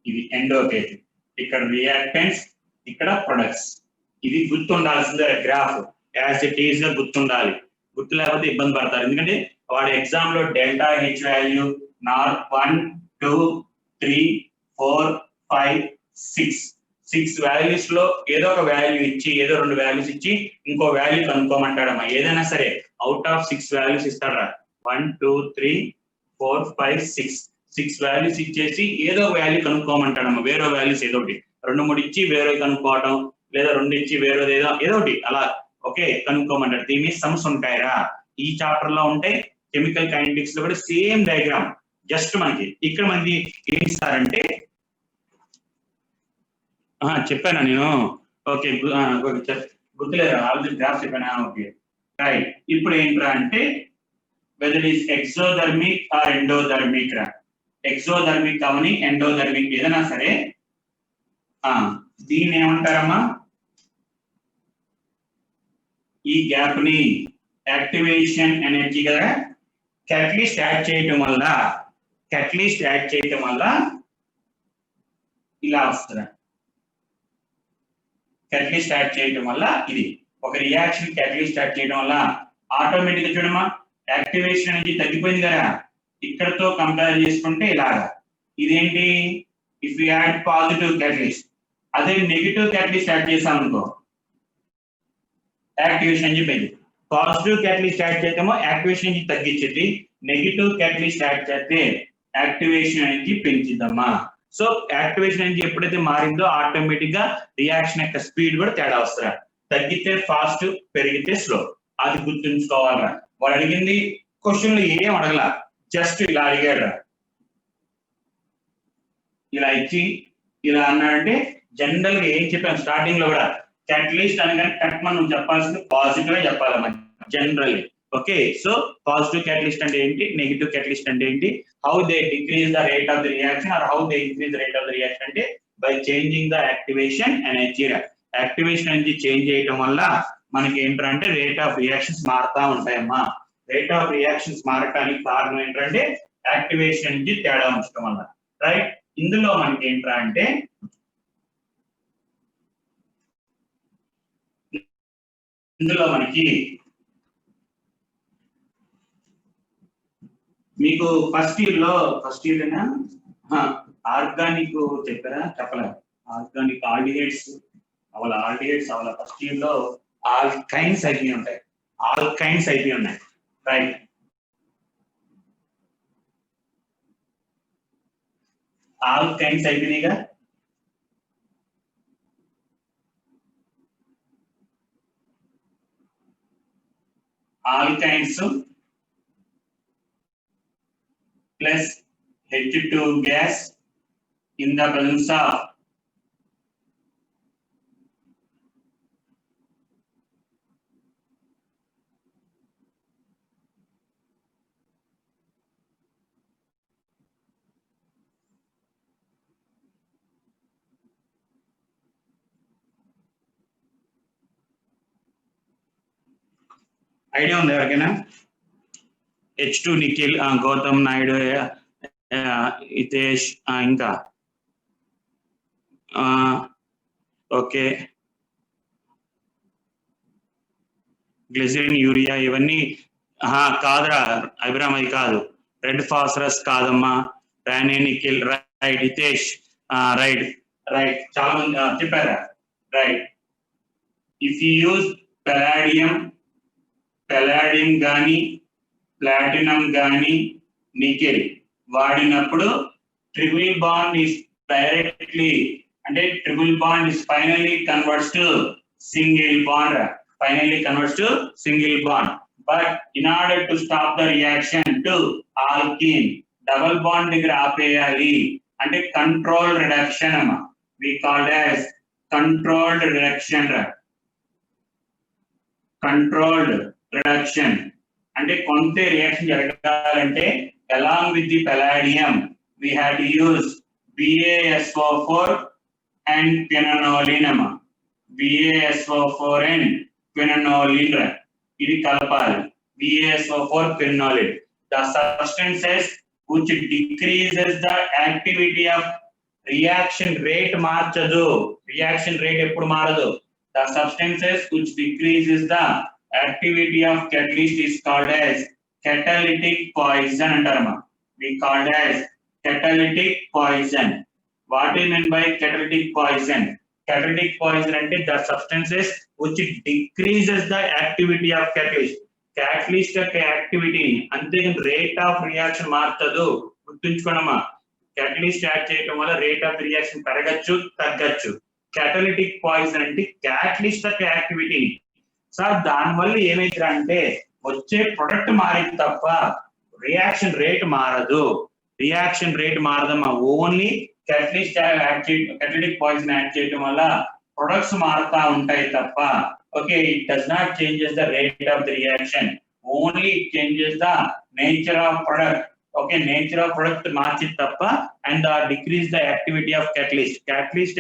ఇది ఎండోకి అయితే ఇక్కడ రియాక్టెంట్స్ ఇక్కడ ప్రొడక్ట్స్. ఇది గుర్తుండాల్సిందే గ్రాఫ్, యాజ్ ఇట్ ఈజ్ గా గుర్తుండాలి, గుర్తు లేకపోతే ఇబ్బంది పడతారు. ఎందుకంటే వాడి ఎగ్జామ్ లో డెల్టా హెచ్ వాల్యూ 1 2 3 4 5 6 వాల్యూస్ లో ఏదో ఒక వాల్యూ ఇచ్చి, ఏదో 2 వాల్యూస్ ఇచ్చి ఇంకో వాల్యూ కనుక్కోమంటాడమ్మా. ఏదైనా సరే అవుట్ ఆఫ్ 6 వాల్యూస్ ఇస్తాడా, 1 2 3 4 5 6 వాల్యూస్ ఇచ్చేసి ఏదో వాల్యూ కనుక్కోమంటాడమ్మా. వేరే వాల్యూస్ ఏదో ఒకటి 2 3 ఇచ్చి వేరే కనుక్కోవటం, లేదా 2 ఇచ్చి వేరేది ఏదో ఒకటి అలా ఓకే కనుక్కోమంటాడు. దీన్ని సమ్స్ ఉంటాయిరా ఈ చాప్టర్ లో ఉంటే, కెమికల్ కైనెటిక్స్ లో కూడా సేమ్ డయాగ్రామ్. జస్ట్ మనకి ఇక్కడ మనకి ఏం ఇస్తారంటే, చెప్పానా నేను, ఓకే గుర్తులేదా, ఆల్రెడీ గ్రాఫ్ చెప్పానా, ఓకే రైట్. ఇప్పుడు ఏంట్రా అంటే whether is exothermic or endothermic రా, ఎక్సోథర్మిక్ అవని ఎండోథర్మిక్ ఏదైనా సరే దీన్ని ఏమంటారమ్మా, ఈ గ్యాప్ ని యాక్టివేషన్ ఎనర్జీ కదా క్యాటలిస్ట్ యాడ్ చేయటం వల్ల catalyst యాడ్ చేయటం వల్ల ఇలా వస్తుంది. catalyst యాడ్ చేయటం వల్ల ఇది ఒక రియాక్షన్ catalyst యాడ్ చేయడం వల్ల ఆటోమేటిక్ గా చూడమ్మా యాక్టివేషన్ అనేది తగ్గిపోయింది కదా, ఇక్కడతో కంపేర్ చేసుకుంటే ఇలాగా. ఇదేంటి, if you add positive catalyst, అదే నెగిటివ్ catalyst యాడ్ చేసాం అనుకో యాక్టివేషన్ అని చెప్పేది. పాజిటివ్ catalyst యాడ్ చేద్దామో యాక్టివేషన్ అనేది తగ్గించేది, నెగిటివ్ catalyst యాడ్ చేస్తే యాక్టివేషన్ అనేది పెంచిద్దామా. సో యాక్టివేషన్ అనేది ఎప్పుడైతే మారిందో ఆటోమేటిక్ గా రియాక్షన్ యొక్క స్పీడ్ కూడా తేడా వస్తుందా, తగ్గితే ఫాస్ట్ పెరిగితే స్లో. అది గుర్తుంచుకోవాలరా. వాడు అడిగింది క్వశ్చన్లు ఏం అడగల, జస్ట్ ఇలా అడిగాడు, ఇలా ఇచ్చి ఇలా అన్నాడంటే జనరల్ గా ఏం చెప్పాను స్టార్టింగ్ లో కూడా క్యాటలిస్ట్ అనగానే కట్ మనం చెప్పాల్సింది పాజిటివ్ చెప్పాలి generally. Okay, so positive catalyst అంటే ఏంటి, నెగిటివ్ క్యాటలిస్ట్ అంటే ఏంటి, how they decrease the rate of the reaction or how they increase the rate of the reaction అంటే by changing the activation energy. Activation energy change చేయడం వల్ల మనకి ఏంటంటే rate of reactions మారుతా ఉంటాయమ్మా. రేట్ ఆఫ్ రియాక్షన్స్ మారటానికి కారణం ఏంటంటే activation energy తేడా ఉంచడం వల్ల, రైట్. ఇందులో మనకి ఏంటంటే ఇందులో మనకి మీకు ఫస్ట్ ఇయర్ ఆర్గానిక్ చెప్పారా, చెప్పలేదు. ఆర్గానిక్ ఆల్డిహైడ్స్ అవల ఫస్ట్ ఇయర్ లో ఆల్కైన్స్ అయిపోయి ఉంటాయి, రైట్. ఆల్కైన్స్ అయిపోయినాయిగా. Alkynes plus H2 gas in the presence of idea ఉంది ఎవరికైనా? H2 నిఖిల్, గౌతమ్ నాయుడు, హితేష్, ఇంకా ఓకే గ్లిజరిన్, యూరియా ఇవన్నీ కాదురా అభిరామ్, అది కాదు. రెడ్ ఫాస్ఫరస్ కాదమ్మా. రానే నిఖిల్, రైట్. హితేష్, రైట్. చాలా మంది చెప్పారా, right. If you use palladium కానీ ప్లాటినం కానీ నికెల్ వాడినప్పుడు ట్రిపుల్ బాండ్ ఇస్ డైరెక్ట్లీ అంటే triple bond is finally converts to single bond, but in order to stop the reaction to alkene double bond దగ్గర ఆపేయాలి అంటే కంట్రోల్ రిడక్షన్ అమ్మా. We called as controlled reduction అంటే కొంత reaction జరగాలంటే along with the palladium we had to use BaSO4 and quinoline. BaSO4 and quinoline ఇది కలపాలి. BaSO4 quinoline, the substances which decreases the activity of reaction rate మార్చదు. Reaction rate ఎప్పుడు మారదు. The substances which decreases the activity of catalyst is called as catalytic poison antarama. We called as catalytic poison. What is meant by catalytic poison? Catalytic poison ante the substances which decreases the activity of catalyst. Catalyst యొక్క activity అంతే rate of reaction మార్చదు. గుర్తుంచుకోనమ్మా, catalyst add చేయడం వల్ల rate of reaction పెరగచ్చు తగ్గచ్చు. catalytic poison అంటే catalyst యొక్క యాక్టివిటీ. సార్ దానివల్ల ఏమైందంటే వచ్చే ప్రొడక్ట్ మారింది తప్ప రియాక్షన్ రేట్ మారదు. మారదమ్మా. ఓన్లీ catalytic poison యాడ్ చేయడం వల్ల ప్రొడక్ట్స్ మారుతా ఉంటాయి తప్ప okay it does not changes the rate of the reaction, only it changes the nature of product. Okay, nature of product మార్చింది తప్ప and decrease the activity of catalyst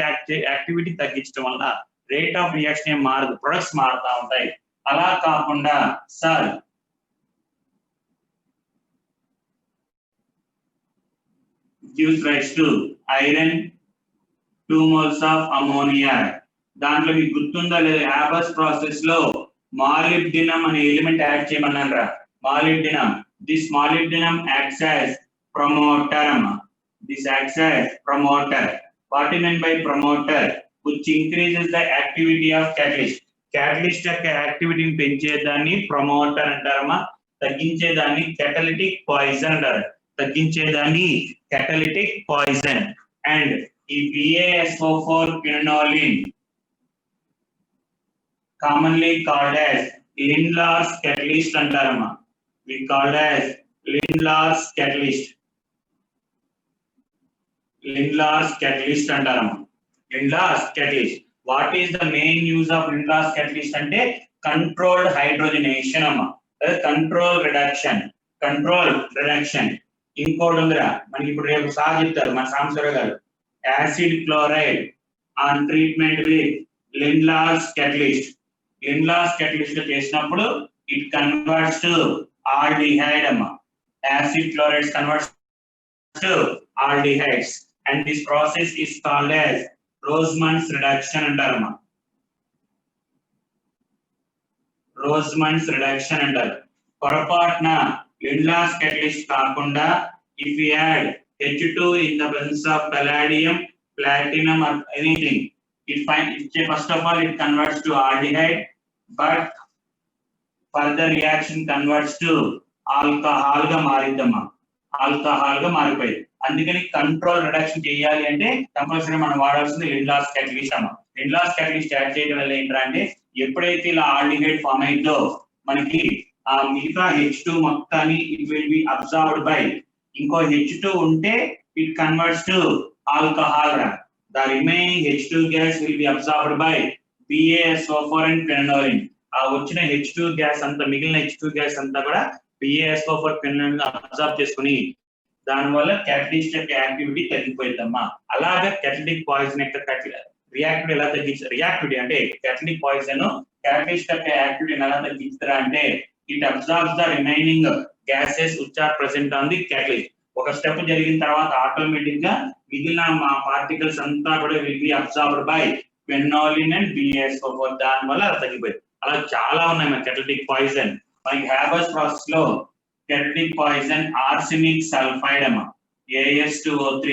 activity తగ్గించడం వల్ల rate of reaction ఏం మారదు, products మారుతా ఉంటాయి. అలా కాకుండా sir gives rise to iron, 2 moles of ammonia. దాంట్లో మీకు గుర్తుందా లేదా హ్యాబస్ ప్రాసెస్ లో మాలిబ్డినం అనే ఎలిమెంట్ యాడ్ చేయమన్నారా molybdenum. This molybdenum acts as promoter అమ్మా. This acts as promoter. What you mean by promoter? which increases the activity of catalyst. catalyst యొక్క యాక్టివిటీని పెంచేదాన్ని ప్రమోటర్ అంటారమ్మా. తగ్గించేదాన్ని catalytic poison అంటారు. తగ్గించేదాన్ని catalytic poison. అండ్ ఈ PaSO4 quinoline commonly called as Lindlar's catalyst అంటారమ్మా. we called as Lindlar's catalyst. Lindlar's catalyst అంటారమ్మా. Lindlar's catalyst. What is the main use of Lindlar's catalyst అంటే controlled hydrogenation అమ్మా. Control reduction. Control reduction. ఇంకోటి ఉందిరా మనకి ఇప్పుడు రేపు sir చెప్తారు మన సాంబశివరావు గారు. Acid chloride on treatment with Lindlar's catalyst. Lindlar's catalyst చేసినప్పుడు ఇట్ కన్వర్ట్స్ టు ఆల్డిహైడ్ అమ్మా. Acid chlorides converts to aldehydes and this process is called as Roseman's reduction అంటారమ్మా. రోజ్మన్స్ రిడక్షన్ అంటారు. పొరపాటున లిండ్లార్స్ క్యాటలిస్ట్ కాకుండా if we add H2 in the presence of palladium, platinum or anything, first of all it converts to aldehyde, but further reaction converts to alcohol గా మారిద్దమ్మా. Alcohol గా మారిపోయింది. అందుకని control reduction చేయాలి అంటే compulsory మనం వాడాల్సింది లిండ్లార్స్ catalyst అమ్మా. లిండ్లార్స్ catalyst add చేయడం వల్ల ఏంటంటే ఎప్పుడైతే ఇలా ఆల్డిహైడ్ ఫామ్ అయిందో మనకి ఆ మిగతా H2 మొత్తాన్ని it will be absorbed by ఇంకో H2 ఉంటే it converts to alcohol. The remaining H2 gas will be absorbed by PaSO4 and quinoline. ఆ వచ్చిన H2 గ్యాస్ అంతా మిగిలిన H2 గ్యాస్ అంతా కూడా PaSO4 quinoline అబ్జార్బ్ చేసుకుని దానివల్ల క్యాటలిస్ట్ యొక్క యాక్టివిటీ తగ్గిపోయిందమ్మా. అలాగే క్యాటలిటిక్ పాయిజన్ యొక్క రియాక్టివిటీ ఎలా తగ్గించారు? రియాక్టివిటీ అంటే క్యాటలిటిక్ పాయిజన్ క్యాటలిస్ట్ యొక్క యాక్టివిటీని ఎలా తగ్గిస్తారా అంటే it absorbs the remaining gases which are present on the catalyst. ఒక స్టెప్ జరిగిన తర్వాత ఆటోమేటిక్ గా మిగిలిన పార్టికల్స్ అంతా కూడా will be absorbed by quinoline and PaSO4. దానివల్ల అది తగ్గిపోయింది. అలా చాలా ఉన్నాయి మన క్యాటలిటిక్ పాయిజన్. మనకి హ్యాబస్ ప్రాసెస్ లో catalytic poison arsenic sulfide అమ్మా. AS2O3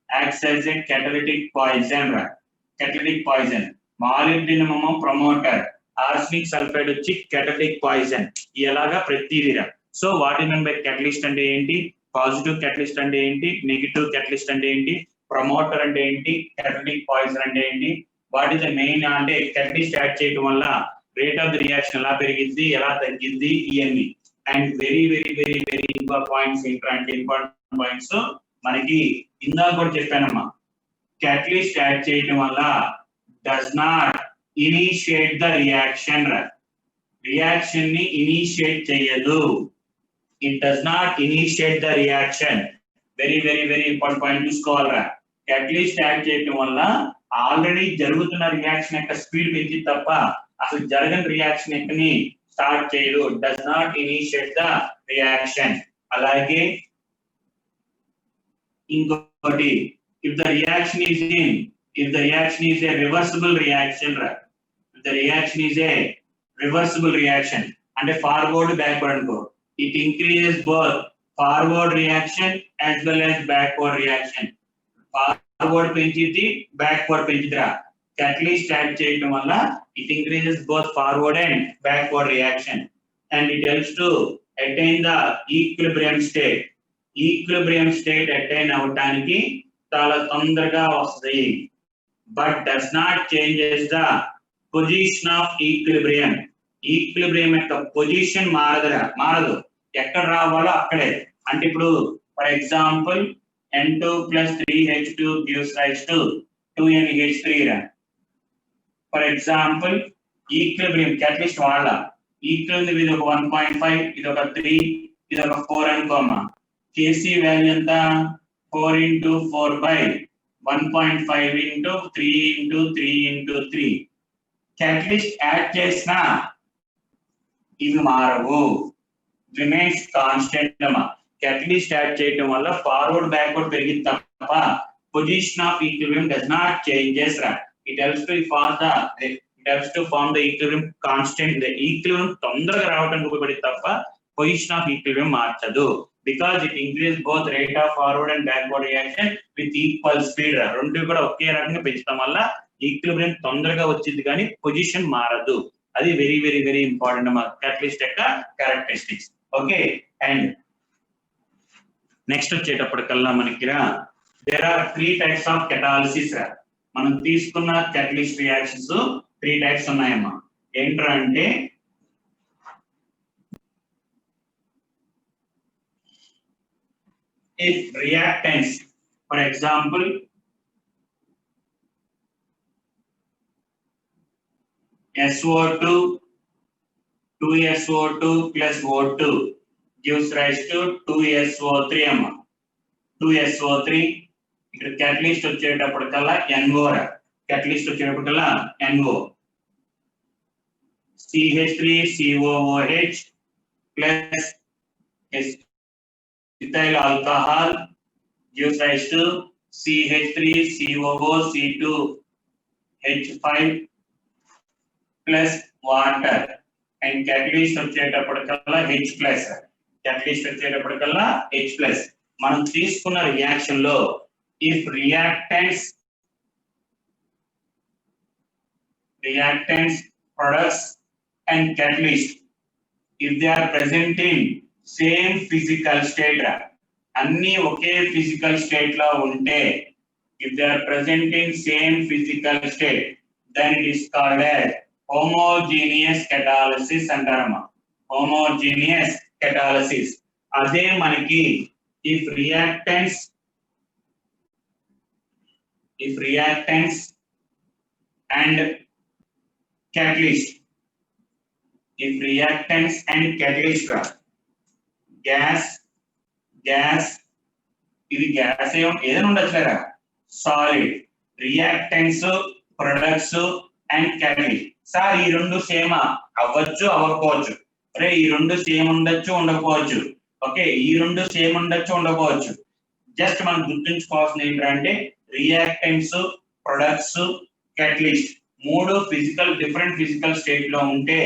acts as a catalytic poison. catalytic poison. molybdenum promoter, arsenic sulfide వచ్చి catalytic poison. ఇలాగా ప్రతిదిరా. So what is mean by catalyst అంటే ఏంటి, పాజిటివ్ catalyst అంటే ఏంటి, నెగటివ్ catalyst అంటే ఏంటి, ప్రమోటర్ అంటే ఏంటి, catalytic poison అంటే ఏంటి, వాట్ ఇస్ ద మెయిన్ అంటే catalyst యాడ్ చేయడం వల్ల రేట్ ఆఫ్ ది రియాక్షన్ ఎలా పెరిగింది ఎలా తగ్గింది ఇవన్నీ. And very very very very important points ఏంటంటే ఇంపార్టెంట్ పాయింట్స్ మనకి ఇందాక కూడా చెప్పానమ్మా. క్యాటలిస్ట్ యాడ్ చేయడం వల్ల does not initiate the reaction. Reaction ని ఇనిషియేట్ చేయదు. It does not initiate the reaction. Very very very important point చూసుకోవాలరా. క్యాటలిస్ట్ యాడ్ చేయడం వల్ల ఆల్రెడీ జరుగుతున్న రియాక్షన్ యొక్క స్పీడ్ పెంచి తప్ప అసలు జరగని రియాక్షన్ ఎక్కని స్టార్ట్ చేయదు. Does not initiate the reaction. అలాగే ఇంకోటి if the reaction is a reversible reaction, if the reaction is a reversible reaction and a forward backward అనుకో, it increases both forward reaction as well as backward reaction. forward పెంచిది backward పెంచిదిరా. catalyst add చేయడం వల్ల it increases both forward and backward reaction and it helps to attain the equilibrium state. equilibrium state attain అవడానికి చాలా తొందరగా వస్తుంది. but does not changes the position of equilibrium. equilibrium యొక్క position మారదు. ఎక్కడ రావాలో అక్కడే. అంటే ఇప్పుడు for example N2 plus 3H2 gives rise to 2NH3 రా. ఫర్ ఎగ్జాంపుల్ ఈక్విలిబ్రియం క్యాటలిస్ట్ వాళ్ళ ఈక్విలిబ్రియం ఇది ఒక 1.5, ఇది ఒక 3, ఇది ఒక 4 అనుకోమ్మా. Kc వాల్యూ ఎంత 4 into 4 by 1.5 into 3 into 3 into 3. Catalyst add చేసిన ఇవి మారవు, రిమైన్స్ కాన్స్టెంట్ అమ్మా. క్యాటలిస్ట్ యాడ్ చేయడం వల్ల ఫార్వర్డ్ బ్యాక్వర్డ్ పెరిగింది తప్ప తప్ప position of equilibrium does not changes రా. It helps to form the equilibrium constant. Equilibrium తొందరగా రావడానికి ఉపయోగపడి తప్ప పొజిషన్ ఆఫ్ ఈక్విలిబ్రియం మార్చదు. Because it increase both rate of forward and backward reaction with equal speed. రెండు కూడా ఒకే రకంగా పెంచడం వల్ల ఈక్విలిబ్రియం తొందరగా వచ్చింది కానీ పొజిషన్ మారదు. అది వెరీ వెరీ వెరీ ఇంపార్టెంట్ మా క్యాటలిస్ట్ యొక్క క్యారెక్టరిస్టిక్స్. ఓకే, అండ్ నెక్స్ట్ వచ్చేటప్పటికల్లా మనకి there are 3 types of catalysis. మనం తీసుకున్న క్యాటలిస్ట్ రియాక్షన్స్ 3 టైప్స్ ఉన్నాయమ్మా. ఏంట్రా అంటే if reactants, for example, SO2, 2SO2 plus O2 gives rise to 2SO3 అమ్మా. 2SO3 ఇక్కడ క్యాటలిస్ట్ వచ్చేటప్పటికల్లా NO. క్యాటలిస్ట్ వచ్చేటప్పటికల్లా NO. CH3COOH plus ethyl alcohol gives rise to CH3COOC2H5 plus water, and catalyst వచ్చేటప్పటికల్లా H plus. catalyst వచ్చేటప్పటికల్లా H plus. మనం తీసుకున్న reaction లో if reactants, products and catalyst, if they are present in same physical state, అన్ని ఒకే physical state లో ఉంటే, if they are present in same physical state, then it is called as homogeneous catalysis అంటారమ్మా. homogeneous catalysis. అదే మనకి if reactants and catalyst, if reactants and catalyst gas ఇది gas ఏదైనా ఉండొచ్చులేరా, solid, reactants, products and catalyst. Sir ఈ రెండు same అవ్వచ్చు అవ్వకపోవచ్చు. అరే ఈ రెండు సేమ్ ఉండొచ్చు ఉండకపోవచ్చు. ఓకే, ఈ రెండు సేమ్ ఉండొచ్చు ఉండకపోవచ్చు. జస్ట్ మనం గుర్తుంచుకోవాల్సింది ఏంటంటే రియాక్టెంట్స్, ప్రొడక్ట్స్, క్యాటలిస్ట్ మూడు డిఫరెంట్ ఫిజికల్ స్టేట్ లో ఉంటే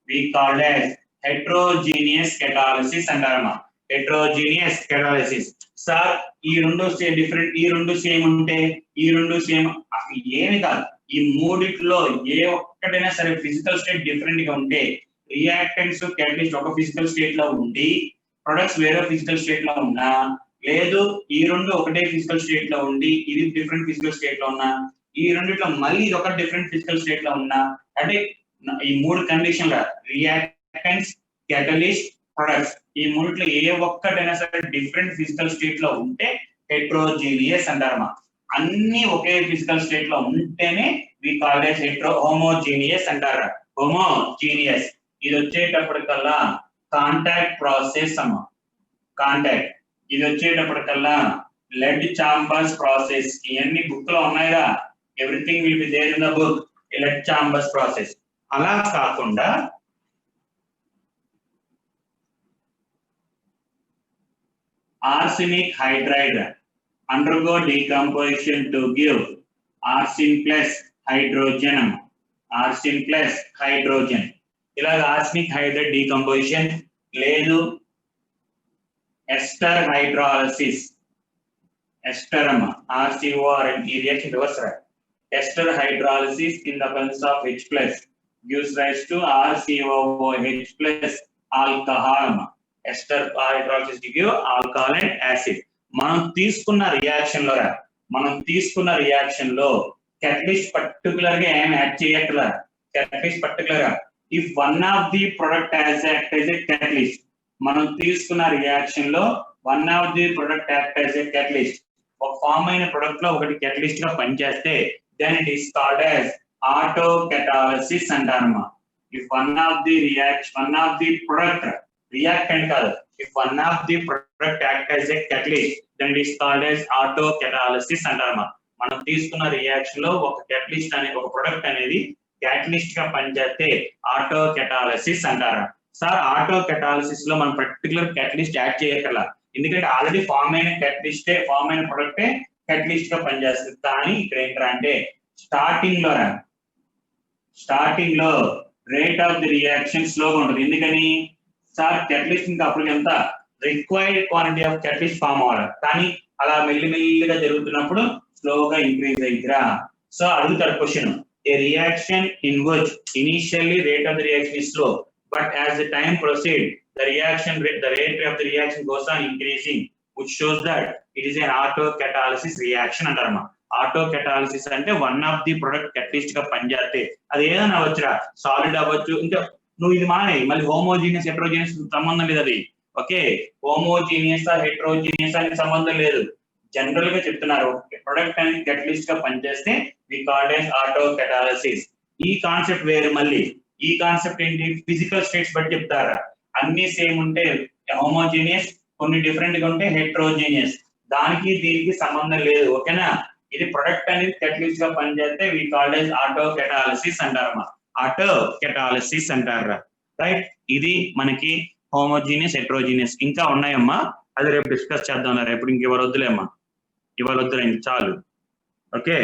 we called as heterogeneous catalysis అంటారమ్మా. Heterogeneous catalysis. సార్ ఈ రెండు డిఫరెంట్, ఈ రెండు సేమ్ ఉంటే ఈ రెండు సేమ్, అసలు ఏమి కాదు. ఈ మూడిట్లో ఏ ఒక్కటైనా సరే ఫిజికల్ స్టేట్ డిఫరెంట్ గా ఉంటే, రియాక్టెంట్స్, క్యాటలిస్ట్ ఒక ఫిజికల్ స్టేట్ లో ఉండి ప్రొడక్ట్స్ వేరే ఫిజికల్ స్టేట్ లో ఉన్నా, లేదు ఈ రెండు ఒకటే ఫిజికల్ స్టేట్ లో ఉండి ఇది డిఫరెంట్ ఫిజికల్ స్టేట్ లో ఉన్నా, ఈ రెండిట్లో మళ్ళీ ఇది ఒక డిఫరెంట్ ఫిజికల్ స్టేట్ లో ఉన్నా, అంటే ఈ మూడు కండిషన్ల రియాక్టెంట్స్, క్యాటలిస్ట్, ప్రొడక్ట్స్ ఈ మూడిట్లో ఏ ఒక్కటైనా సరే డిఫరెంట్ ఫిజికల్ స్టేట్ లో ఉంటే హెట్రోజీనియస్ అంటారమ్మా. అన్ని ఒకే ఫిజికల్ స్టేట్ లో ఉంటేనే వి కాల్డ్ యాజ్ హోమోజీనియస్ అంటారు. హోమోజీనియస్. ఇది వచ్చేటప్పటికల్లా కాంటాక్ట్ ప్రాసెస్ అమ్మా. కాంటాక్ట్. ఇది వచ్చేటప్పటికల్లా లెడ్ చాంబర్స్ ప్రాసెస్. ఇవన్నీ బుక్ లో ఉన్నాయిరా, everything will be there in the book. Lead chambers process. అలా కాకుండా arsenic hydride undergo decomposition to give arsine plus hydrogen. arsine plus hydrogen. ఇలా arsenic hydride decomposition లేదు ester hydrolysis. ester అమ్మ RCOR ఈ reaction reverse రా. ester hydrolysis in the presence of H plus gives rise to RCOOH plus alcohol. ester hydrolysis give alcohol and acid. మనం తీసుకున్న reaction లో catalyst particular గా ఏం add చేయట్లా. catalyst పర్టికులర్ గా if one of the product has act as a catalyst, మనం తీసుకున్న reaction లో one of the product act as a catalyst, ఒక ఫామ్ అయిన ప్రొడక్ట్ లో ఒకటి catalyst గా పనిచేస్తే then it is called as autocatalysis అంటారమ్మా. if one of the product reactant కాదు, if one of the product act as a catalyst then it is called as autocatalysis అంటారమ్మా. మనం తీసుకున్న reaction లో ఒక క్యాటలిస్ట్ అనే ఒక ప్రొడక్ట్ అనేది క్యాటలిస్ట్ గా పనిచేస్తే ఆటోకెటాలిసిస్ అంటారు. సార్ ఆటోకెటాలిసిస్ లో మనం పర్టికులర్ క్యాటలిస్ట్ యాడ్ చేయగల, ఎందుకంటే ఆల్రెడీ ఫామ్ అయిన ప్రొడక్టే catalyst గా పనిచేస్తుంది. కానీ ఇక్కడ ఏంట్రా అంటే స్టార్టింగ్ లో రేట్ ఆఫ్ ది రియాక్షన్ స్లోగా ఉంటుంది. ఎందుకని సార్ catalyst ఇంకా అప్పుడు ఎంత required quantity of catalyst form అవ్వాలి, కానీ అలా మెల్లిమెల్లిగా జరుగుతున్నప్పుడు స్లోగా ఇంక్రీజ్ అయిద్దిరా. సో అడుగుతారు question, a reaction in which initially rate of the reaction is slow, but as the time proceeds the rate of the reaction goes on increasing, which shows that it is an autocatalysis reaction అంటారమ్మా. ఆటోకెటాలిసిస్ అంటే one of the product catalyst గా పనిచేస్తే అది ఏదైనా అవ్వచ్చురా, solid అవ్వచ్చు, ఇంకా నువ్వు ఇది మానే మళ్ళీ హోమోజీనియస్ హెట్రోజీనియస్ సంబంధం లేదు అది. ఓకే, హోమోజీనియస్ హెట్రోజీనియస్ అని సంబంధం లేదు, జనరల్ గా చెప్తున్నారు. ప్రొడక్ట్ అనేది catalyst గా పనిచేస్తే వి కాల్డ్ యాస్ ఆటోకెటాలిసిస్. ఈ కాన్సెప్ట్ వేరు. మళ్ళీ ఈ కాన్సెప్ట్ ఏంటి, ఫిజికల్ స్టేట్స్ బట్టి చెప్తారా. అన్ని సేమ్ ఉంటే హోమోజీనియస్, కొన్ని డిఫరెంట్ గా ఉంటే హెట్రోజీనియస్, దానికి దీనికి సంబంధం లేదు. ఓకేనా, ఇది ప్రొడక్ట్ అనేది catalyst గా పనిచేస్తే వి కాల్డ్ యాస్ ఆటోకెటాలిసిస్ అంటారమ్మా. ఆటోకెటాలిసిస్ అంటారా. రైట్, ఇది మనకి హోమోజీనియస్ హెట్రోజీనియస్. ఇంకా ఉన్నాయమ్మా, అది రేపు డిస్కస్ చేద్దాం. రేపు ఇంక ఇవాళ వద్దులేమ్మా, ఇవాళ వద్దులేండి చాలు. ఓకే.